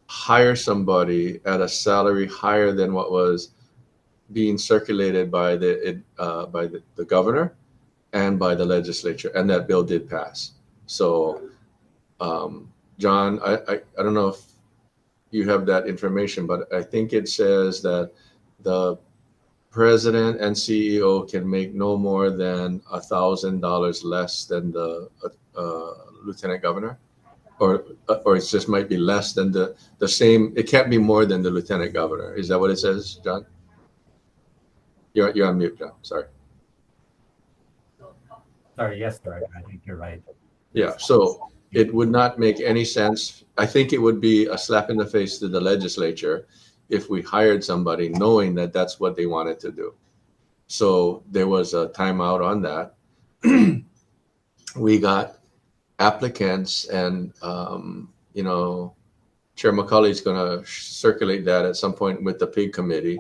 hire somebody at a salary higher than what was being circulated by the governor and by the legislature, and that bill did pass. So, John, I don't know if you have that information, but I think it says that the president and CEO can make no more than $1,000 less than the lieutenant governor, or it just might be less than the same. It can't be more than the lieutenant governor. Is that what it says, John? You're on mute, John. Sorry. Sorry, yes, sir. I think you're right. Yeah. So it would not make any sense. I think it would be a slap in the face to the legislature if we hired somebody knowing that that's what they wanted to do. So there was a timeout on that. We got applicants, and Chair McCauley is going to circulate that at some point with the PIG committee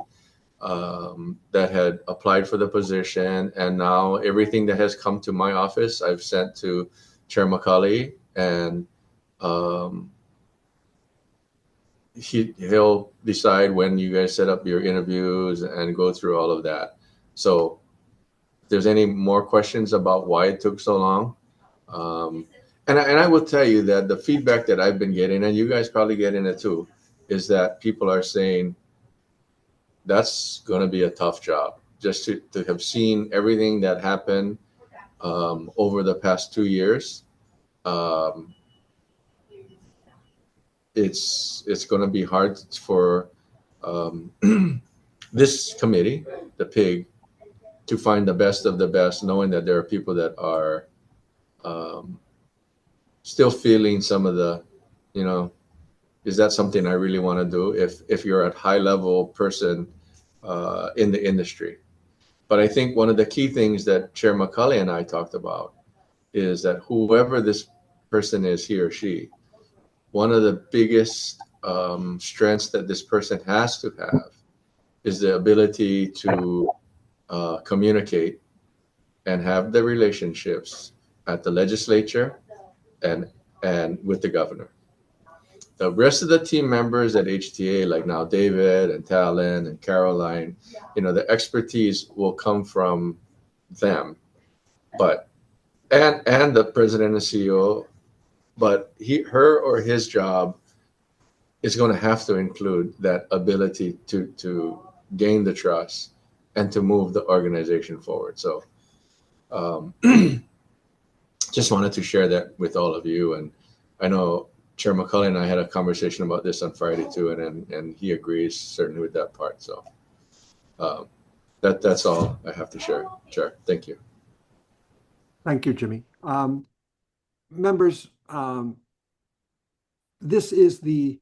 that had applied for the position, and now everything that has come to my office I've sent to Chair McCauley, and he'll decide when you guys set up your interviews and go through all of that. So if there's any more questions about why it took so long, and I will tell you that the feedback that I've been getting, and you guys probably getting it too, is that people are saying that's going to be a tough job. Just to have seen everything that happened over the past 2 years, it's going to be hard for this committee, the PIG, to find the best of the best, knowing that there are people that are still feeling some of the, is that something I really want to do if you're a high level person in the industry. But I think one of the key things that Chair McCauley and I talked about is that whoever this person is, he or she, one of the biggest strengths that this person has to have is the ability to communicate and have the relationships at the legislature and with the governor. The rest of the team members at HTA, like now David and Talon and Caroline, the expertise will come from them, and the president and CEO, but her or his job is going to have to include that ability to gain the trust and to move the organization forward. So just wanted to share that with all of you. And I know Chair McCauley and I had a conversation about this on Friday too, and he agrees certainly with that part. So that's all I have to share. Chair, thank you. Thank you, Jimmy. Members, this is in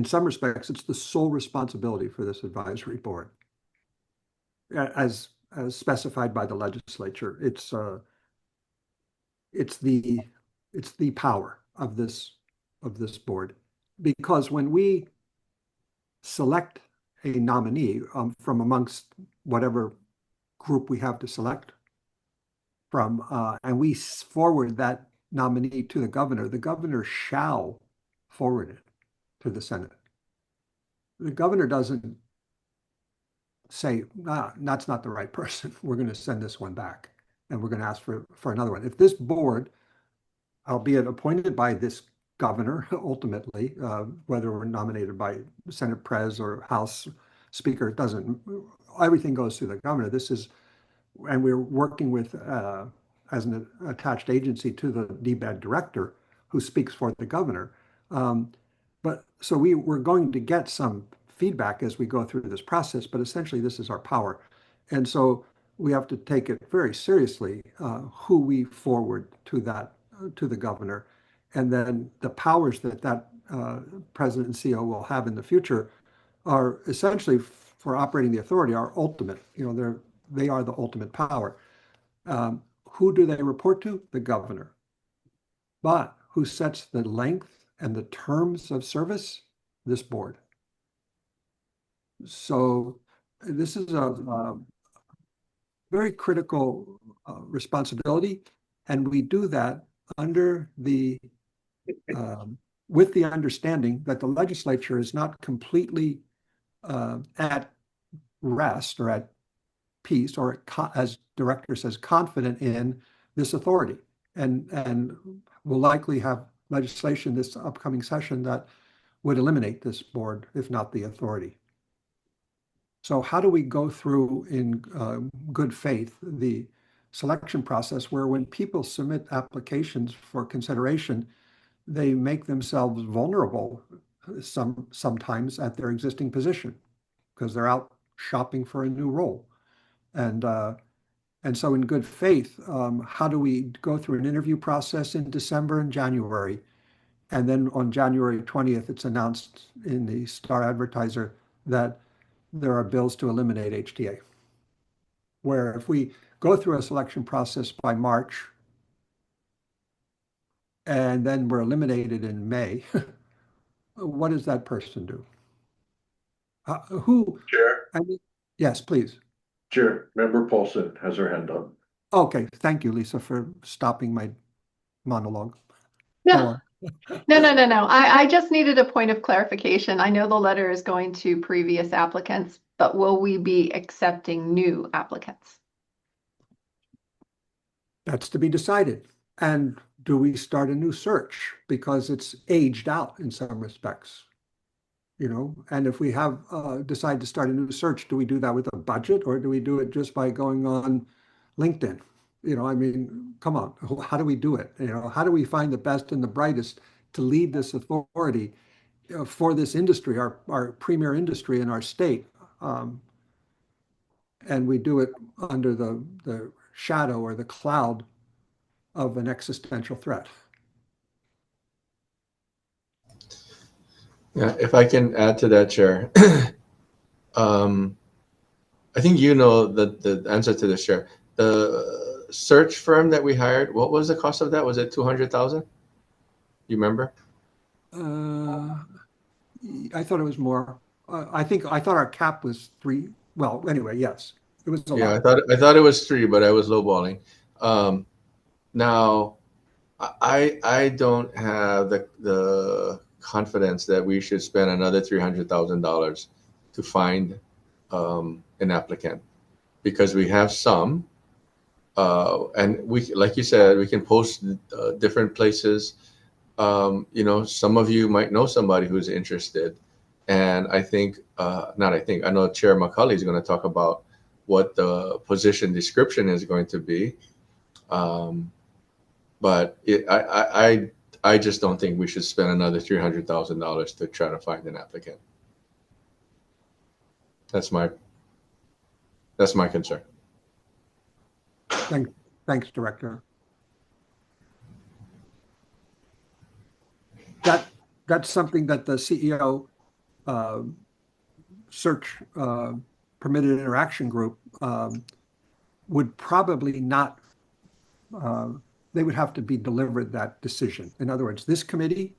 some respects, it's the sole responsibility for this advisory board, as specified by the legislature. It's the power of this board, because when we select a nominee from amongst whatever group we have to select from, and we forward that nominee to the governor shall forward it to the Senate. The governor doesn't say, that's not the right person. We're going to send this one back, and we're going to ask for another one. If this board, albeit appointed by this governor, ultimately, whether we're nominated by Senate Pres or House Speaker, it doesn't, everything goes through the governor. And we're working with, as an attached agency to the DBED director, who speaks for the governor. But so we're going to get some feedback as we go through this process, but essentially this is our power. And so we have to take it very seriously, who we forward to that, to the governor. And then the powers that president and CEO will have in the future are essentially for operating the authority are ultimate. They are the ultimate power. Who do they report to? The governor. But who sets the length and the terms of service? This board. So this is a very critical responsibility, and we do that under the with the understanding that the legislature is not completely at rest or at peace, or as director says, confident in this authority, and will likely have legislation this upcoming session that would eliminate this board, if not the authority. So how do we go through in good faith the selection process where when people submit applications for consideration, they make themselves vulnerable sometimes at their existing position because they're out shopping for a new role. And so in good faith, how do we go through an interview process in December and January? And then on January 20th, it's announced in the Star Advertiser that there are bills to eliminate HTA. Where if we go through a selection process by March, and then we're eliminated in May, what does that person do? Chair, Yes, please. Chair, Member Paulson has her hand up. Okay, thank you, Lisa, for stopping my monologue. No, no. I just needed a point of clarification. I know the letter is going to previous applicants, but will we be accepting new applicants? That's to be decided. And do we start a new search because it's aged out in some respects? And if we have decide to start a new search, do we do that with a budget, or do we do it just by going on LinkedIn? Come on, how do we do it? How do we find the best and the brightest to lead this authority for this industry, our premier industry in our state? And we do it under the shadow or the cloud of an existential threat. Yeah, if I can add to that, Chair. I think the answer to this, Chair. The search firm that we hired, what was the cost of that? Was it 200,000? You remember? I thought it was more. I thought our cap was 3. Well, anyway, yes, it was a lot. I thought it was 3, but I was lowballing. Now, I don't have the confidence that we should spend another $300,000 to find an applicant, because we have some, and we, like you said, we can post different places. Some of you might know somebody who's interested, and I know Chair McCulley is going to talk about what the position description is going to be. But I just don't think we should spend another $300,000 to try to find an applicant. That's my concern. Thanks, Director. That's something that the CEO search permitted interaction group would probably not. They would have to be delivered that decision. In other words, this committee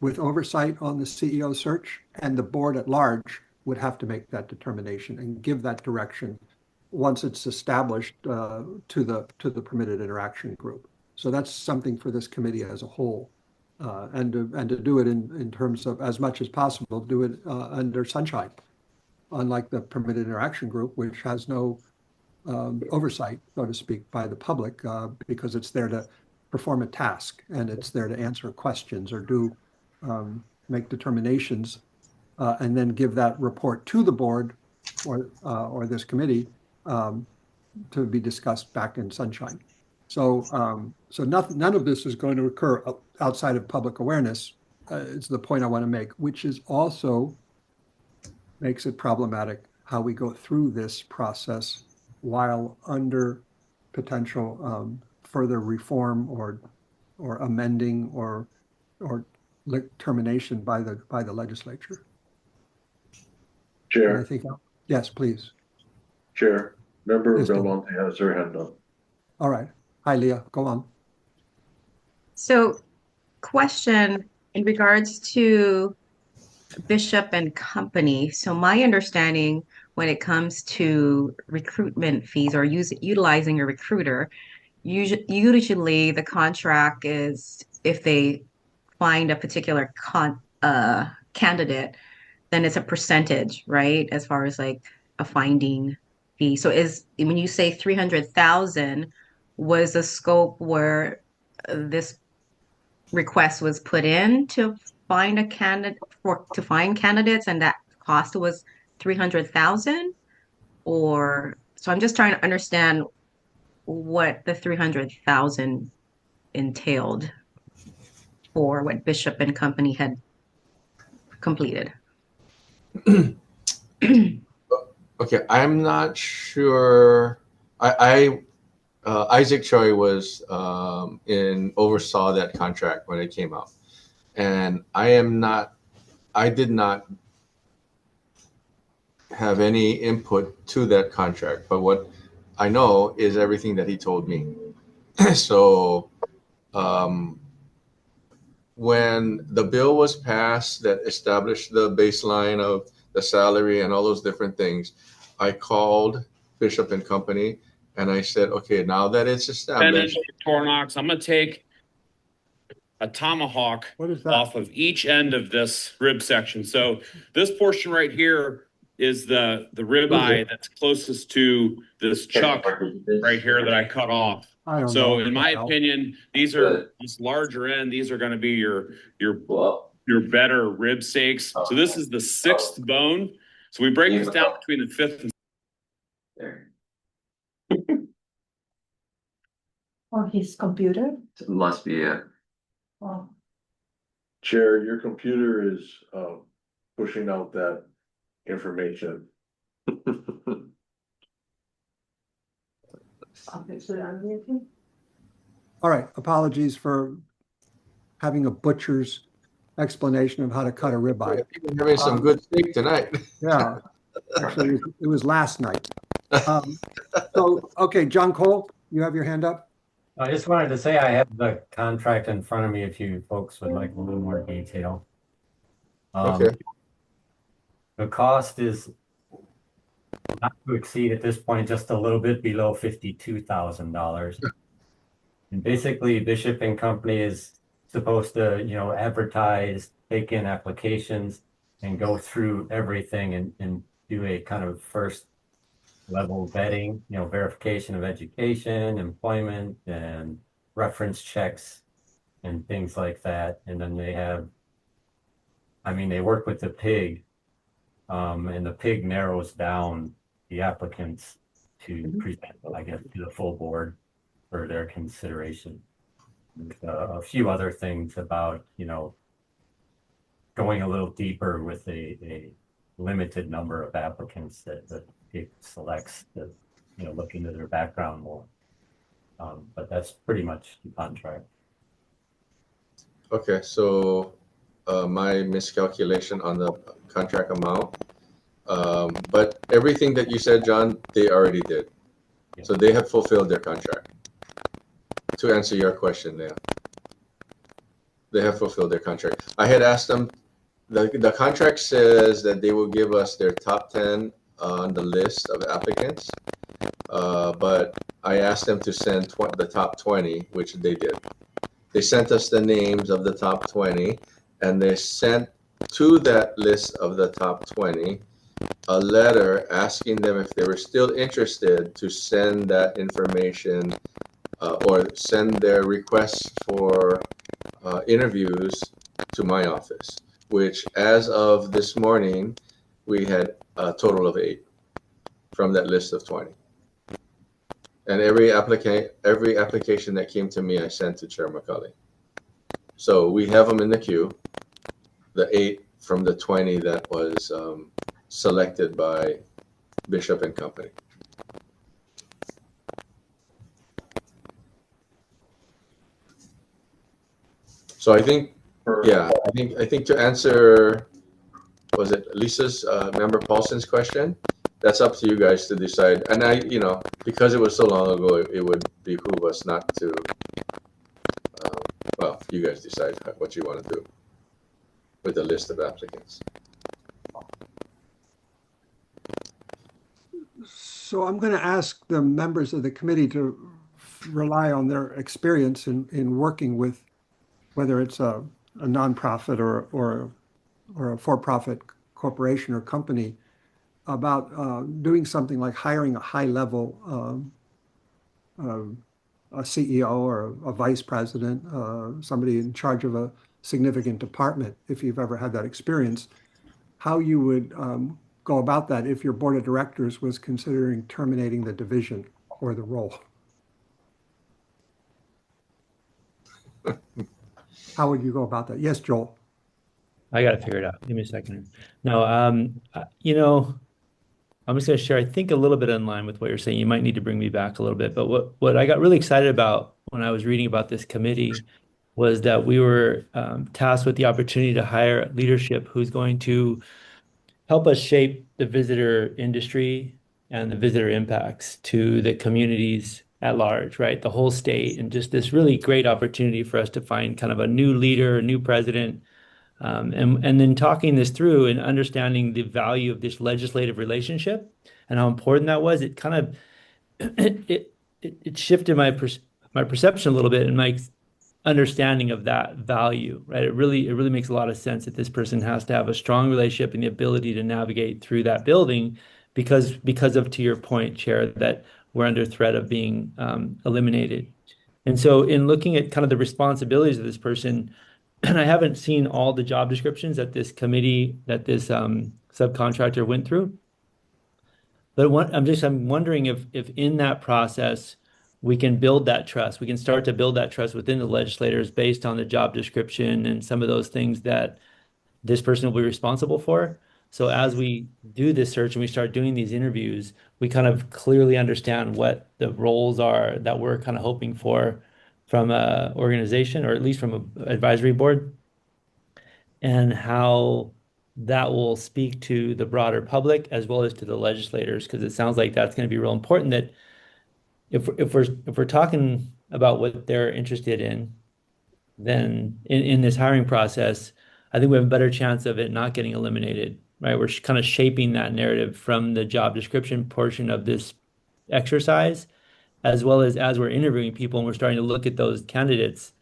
with oversight on the CEO search and the board at large would have to make that determination and give that direction once it's established to the permitted interaction group. So that's something for this committee as a whole, and to do it in terms of, as much as possible, do it under sunshine, unlike the permitted interaction group, which has no oversight, so to speak, by the public, because it's there to perform a task and it's there to answer questions or do make determinations, and then give that report to the board or this committee to be discussed back in sunshine. So none of this is going to occur outside of public awareness. Is the point I want to make, which is also makes it problematic how we go through this process while under potential further reform or amending or termination by the legislature. And I Chair, think, yes, please. Chair, Member Yes, David. Belmonte has her hand up. All right. Hi, Leah. Go on. So, question in regards to Bishop and Company. So, my understanding when it comes to recruitment fees or utilizing a recruiter, usually the contract is if they find a particular candidate, then it's a percentage, right? As far as like a finding fee. So when you say 300,000 was the scope where this request was put in to find a candidate to find candidates and that cost was 300,000 or so I'm just trying to understand what the 300,000 entailed for what Bishop and Company had completed. Okay, I'm not sure. Isaac Choi was oversaw that contract when it came out, and I did not have any input to that contract. But what I know is everything that he told me. So when the bill was passed that established the baseline of the salary and all those different things, I called Bishop and Company and I said, okay, now that it's established. Tornox, I'm going to take a tomahawk off of each end of this rib section. So this portion right here is the rib eye that's closest to this chuck right here that I cut off. So in my opinion, these are this larger end. These are going to be your better rib steaks. So this is the sixth bone. So we break this down between the fifth and There. On his computer? Must be it. Oh, Chair, your computer is pushing out that information. obviously unmuted. All right. Apologies for having a butcher's explanation of how to cut a ribeye. You're having some good steak tonight. Yeah. Actually, it was last night. So, okay, John Cole, you have your hand up? I just wanted to say I have the contract in front of me if you folks would like a little more detail. Okay. The cost is not to exceed at this point, just a little bit below $52,000. And basically Bishop and Company is supposed to, advertise, take in applications and go through everything and do a kind of first level vetting, verification of education, employment, and reference checks and things like that. And then they work with the PIG, and the PIG narrows down the applicants to present, I guess, to the full board for their consideration. A few other things about, going a little deeper with a limited number of applicants that it selects to, look into their background more. But that's pretty much the contract. Okay, so my miscalculation on the contract amount. But everything that you said, John, they already did. Yeah. So they have fulfilled their contract. To answer your question there, they have fulfilled their contract. I had asked them, the contract says that they will give us their top 10 on the list of applicants. But I asked them to send the top 20, which they did. They sent us the names of the top 20, and they sent to that list of the top 20 a letter asking them if they were still interested to send that information or send their requests for interviews to my office, which as of this morning, we had a total of 8 from that list of 20. And every application that came to me, I sent to Chair McCulley. So we have them in the queue, the 8 from the 20 that was selected by Bishop and Company. So I think, yeah, I think to answer, was it Lisa's member Paulson's question? That's up to you guys to decide. And I, because it was so long ago, it would behoove us not to. Well, you guys decide what you want to do with the list of applicants. So I'm going to ask the members of the committee to rely on their experience in working with, whether it's a nonprofit or a for-profit corporation or company, about doing something like hiring a high-level a CEO or a vice president, somebody in charge of a significant department, if you've ever had that experience, how you would go about that if your board of directors was considering terminating the division or the role. How would you go about that? Yes, Joel. I got to figure it out. Give me a second. No, I'm just going to share, I think, a little bit in line with what you're saying. You might need to bring me back a little bit. But what I got really excited about when I was reading about this committee was that we were tasked with the opportunity to hire leadership who's going to help us shape the visitor industry and the visitor impacts to the communities at large, right? The whole state, and just this really great opportunity for us to find kind of a new leader, a new president, and then talking this through and understanding the value of this legislative relationship and how important that was. It kind of it shifted my perception a little bit and my understanding of that value, right? It really makes a lot of sense that this person has to have a strong relationship and the ability to navigate through that building because of, to your point, Chair, that we're under threat of being eliminated. And so in looking at kind of the responsibilities of this person, and I haven't seen all the job descriptions that this committee, that this subcontractor went through. But I'm wondering if in that process, we can build that trust. We can start to build that trust within the legislators based on the job description and some of those things that this person will be responsible for. So as we do this search and we start doing these interviews, we kind of clearly understand what the roles are that we're kind of hoping for from a organization, or at least from an advisory board, and how that will speak to the broader public as well as to the legislators, because it sounds like that's going to be real important. That if we're talking about what they're interested in, then in this hiring process, I think we have a better chance of it not getting eliminated, right? We're kind of shaping that narrative from the job description portion of this exercise, as well as we're interviewing people and we're starting to look at those candidates.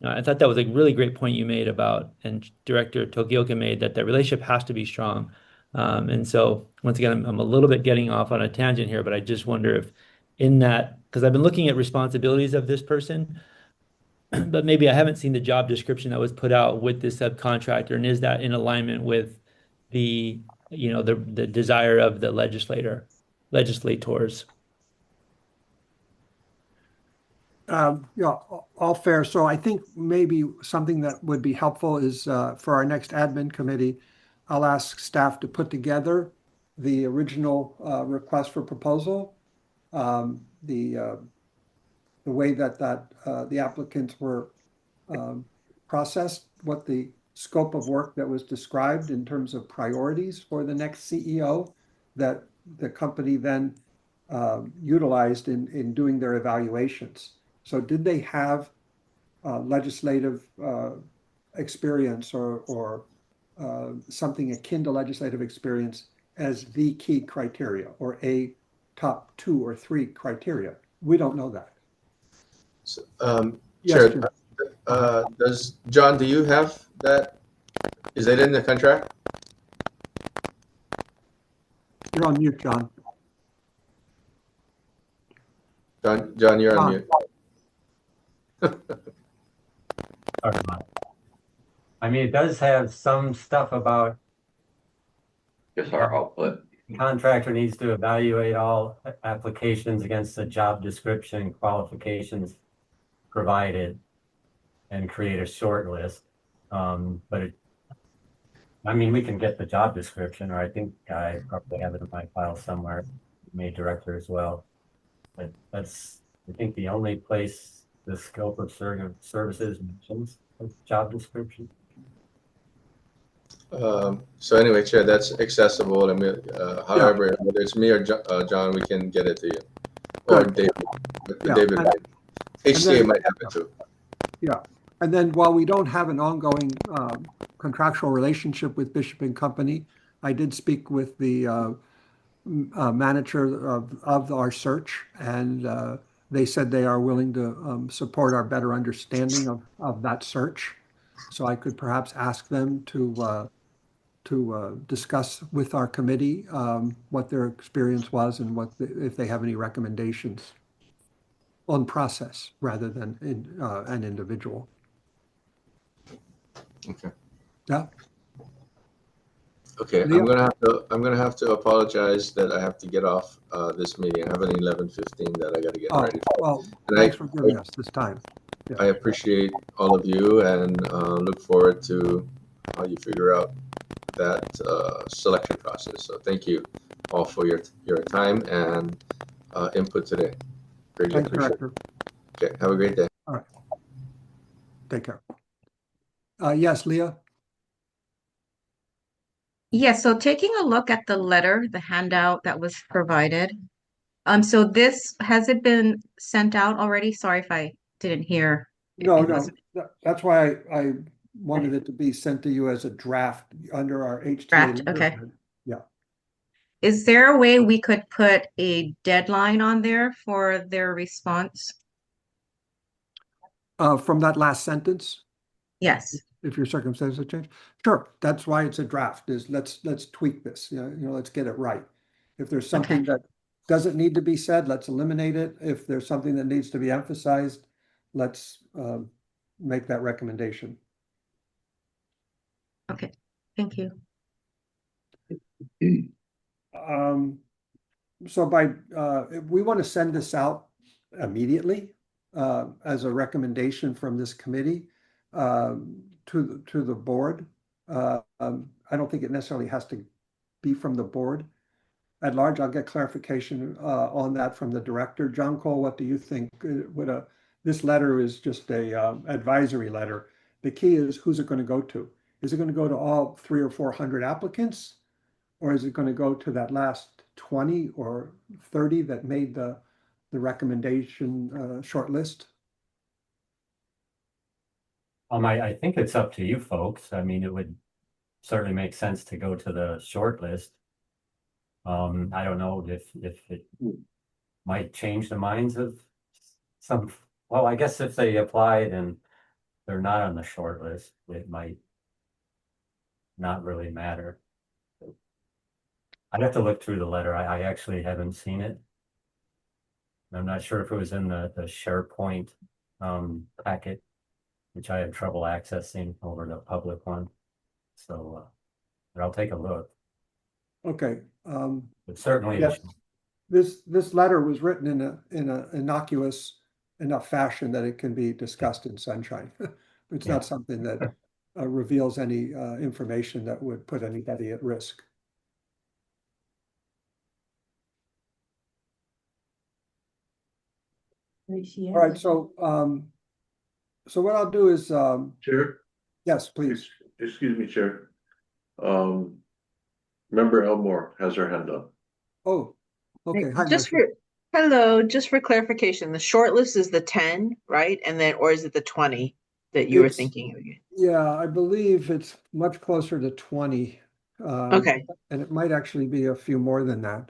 I thought that was a really great point you made about, and Director Tokioka made, that relationship has to be strong. And so once again, I'm a little bit getting off on a tangent here, but I just wonder if in that, because I've been looking at responsibilities of this person, but maybe I haven't seen the job description that was put out with this subcontractor, and is that in alignment with the desire of the legislators? Yeah, all fair. So I think maybe something that would be helpful is for our next admin committee, I'll ask staff to put together the original request for proposal, the way that the applicants were processed, what the scope of work that was described in terms of priorities for the next CEO that the company then utilized in doing their evaluations. So did they have legislative experience or something akin to legislative experience as the key criteria, or a top 2 or 3 criteria? We don't know that. So, Yes, Chair, John, do you have that? Is that in the contract? You're on mute, John. John, you're on mute. I mean, it does have some stuff about Just our output. the contractor needs to evaluate all applications against the job description qualifications provided and create a short list. But I mean, we can get the job description, or I think I probably have it in my file somewhere, made director as well. But that's, I think, the only place the scope of services mentions a job description. So anyway, Chair, that's accessible. I mean, however, whether it's me or John, we can get it to you. Or Good. David. Yeah, David, HTA then- might have it too. Yeah, and then while we don't have an ongoing contractual relationship with Bishop and Company, I did speak with the manager of our search, and they said they are willing to support our better understanding of that search. So I could perhaps ask them to discuss with our committee what their experience was and if they have any recommendations on process rather than an individual. Okay. Yeah. Okay, Leah? I'm gonna have to apologize that I have to get off this meeting. I have an 11:15 that I gotta get ready for. Well, And thanks for giving us this time. I appreciate all of you and look forward to how you figure out that selection process. So thank you all for your time and input today. Greatly Thanks, appreciate Director. it. Okay, have a great day. All right. Take care. Yes, Leah? Yes, so taking a look at the letter, the handout that was provided. So this, has it been sent out already? Sorry if I didn't hear. No, It was that's why I wanted it to be sent to you as a draft under our HTA. draft, okay. letterhead. Yeah. Is there a way we could put a deadline on there for their response? From that last sentence, Yes. if your circumstances have changed, sure. That's why it's a draft. Is let's tweak this. Let's get it right. If there's something that doesn't need to be said, let's eliminate it. If there's something that needs to be emphasized, let's make that recommendation. Okay, thank you. So if we want to send this out immediately as a recommendation from this committee to the board. I don't think it necessarily has to be from the board at large. I'll get clarification on that from the director. John Cole, what do you think? This letter is just a advisory letter. The key is, who's it going to go to? Is it going to go to all 300 or 400 applicants? Or is it going to go to that last 20 or 30 that made the recommendation short list? I think it's up to you folks. I mean, it would certainly make sense to go to the short list. I don't know if it might change the minds of some. Well, I guess if they applied and they're not on the short list, it might not really matter. I'd have to look through the letter. I actually haven't seen it. I'm not sure if it was in the SharePoint packet, which I have trouble accessing over the public one. So, but I'll take a look. Okay. But certainly, yes, this letter was written in a innocuous enough fashion that it can be discussed in sunshine. It's not something that reveals any information that would put anybody at risk. All right, so what I'll do is Chair? yes, please. Excuse me, Chair. Member Elmore has her hand up. Oh, okay. Hi, Just for clarification, the short list is the 10, right? And then, or is it the 20 that you were thinking of? Yeah, I believe it's much closer to 20. Okay. And it might actually be a few more than that.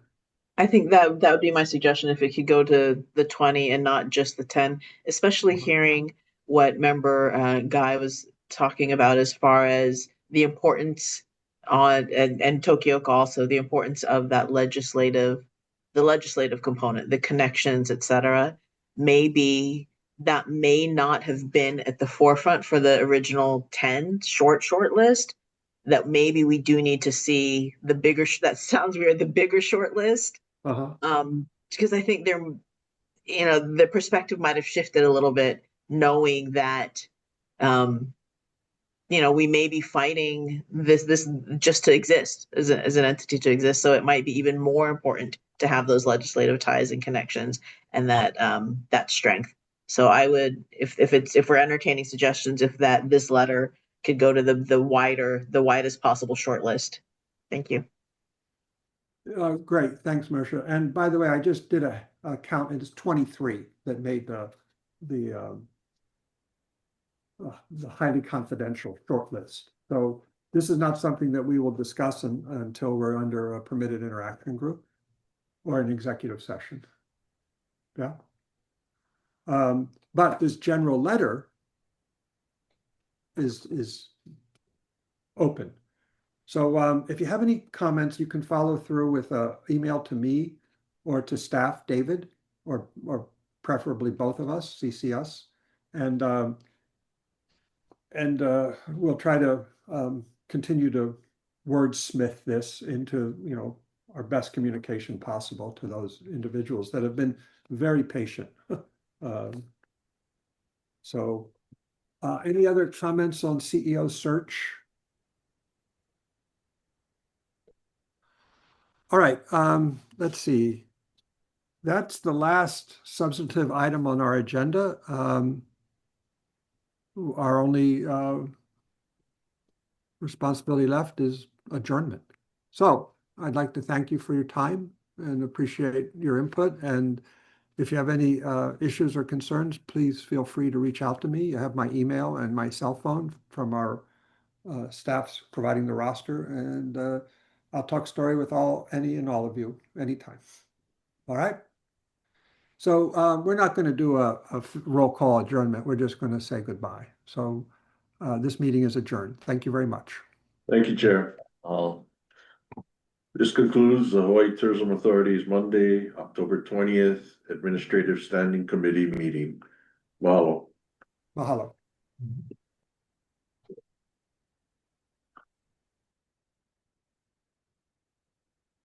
I think that would be my suggestion, if it could go to the 20 and not just the 10, especially hearing what member Guy was talking about as far as the importance and Tokyo also, the importance of that legislative component, the connections, etc. Maybe that may not have been at the forefront for the original 10 short list. That maybe we do need to see the bigger, that sounds weird, the bigger short list. Because I think the perspective might have shifted a little bit, knowing that we may be fighting this just to exist as an entity to exist. So it might be even more important to have those legislative ties and connections and that strength. So I would, if we're entertaining suggestions, if this letter could go to the widest possible shortlist. Thank you. Great, thanks, Marcia. And by the way, I just did a count, and it's 23 that made the highly confidential shortlist. So this is not something that we will discuss until we're under a permitted interaction group or an executive session. Yeah. But this general letter is open. So if you have any comments, you can follow through with an email to me or to staff, David, or preferably both of us, CC us, and we'll try to continue to wordsmith this into our best communication possible to those individuals that have been very patient. So any other comments on CEO search? All right, let's see. That's the last substantive item on our agenda. Our only responsibility left is adjournment. So I'd like to thank you for your time and appreciate your input. And if you have any issues or concerns, please feel free to reach out to me. You have my email and my cell phone from our staffs providing the roster. And I'll talk story with any and all of you anytime. All right. So we're not going to do a roll call adjournment. We're just going to say goodbye. So this meeting is adjourned. Thank you very much. Thank you, Chair. This concludes the Hawaii Tourism Authority's Monday, October 20th Administrative Standing Committee meeting. Mahalo. Mahalo.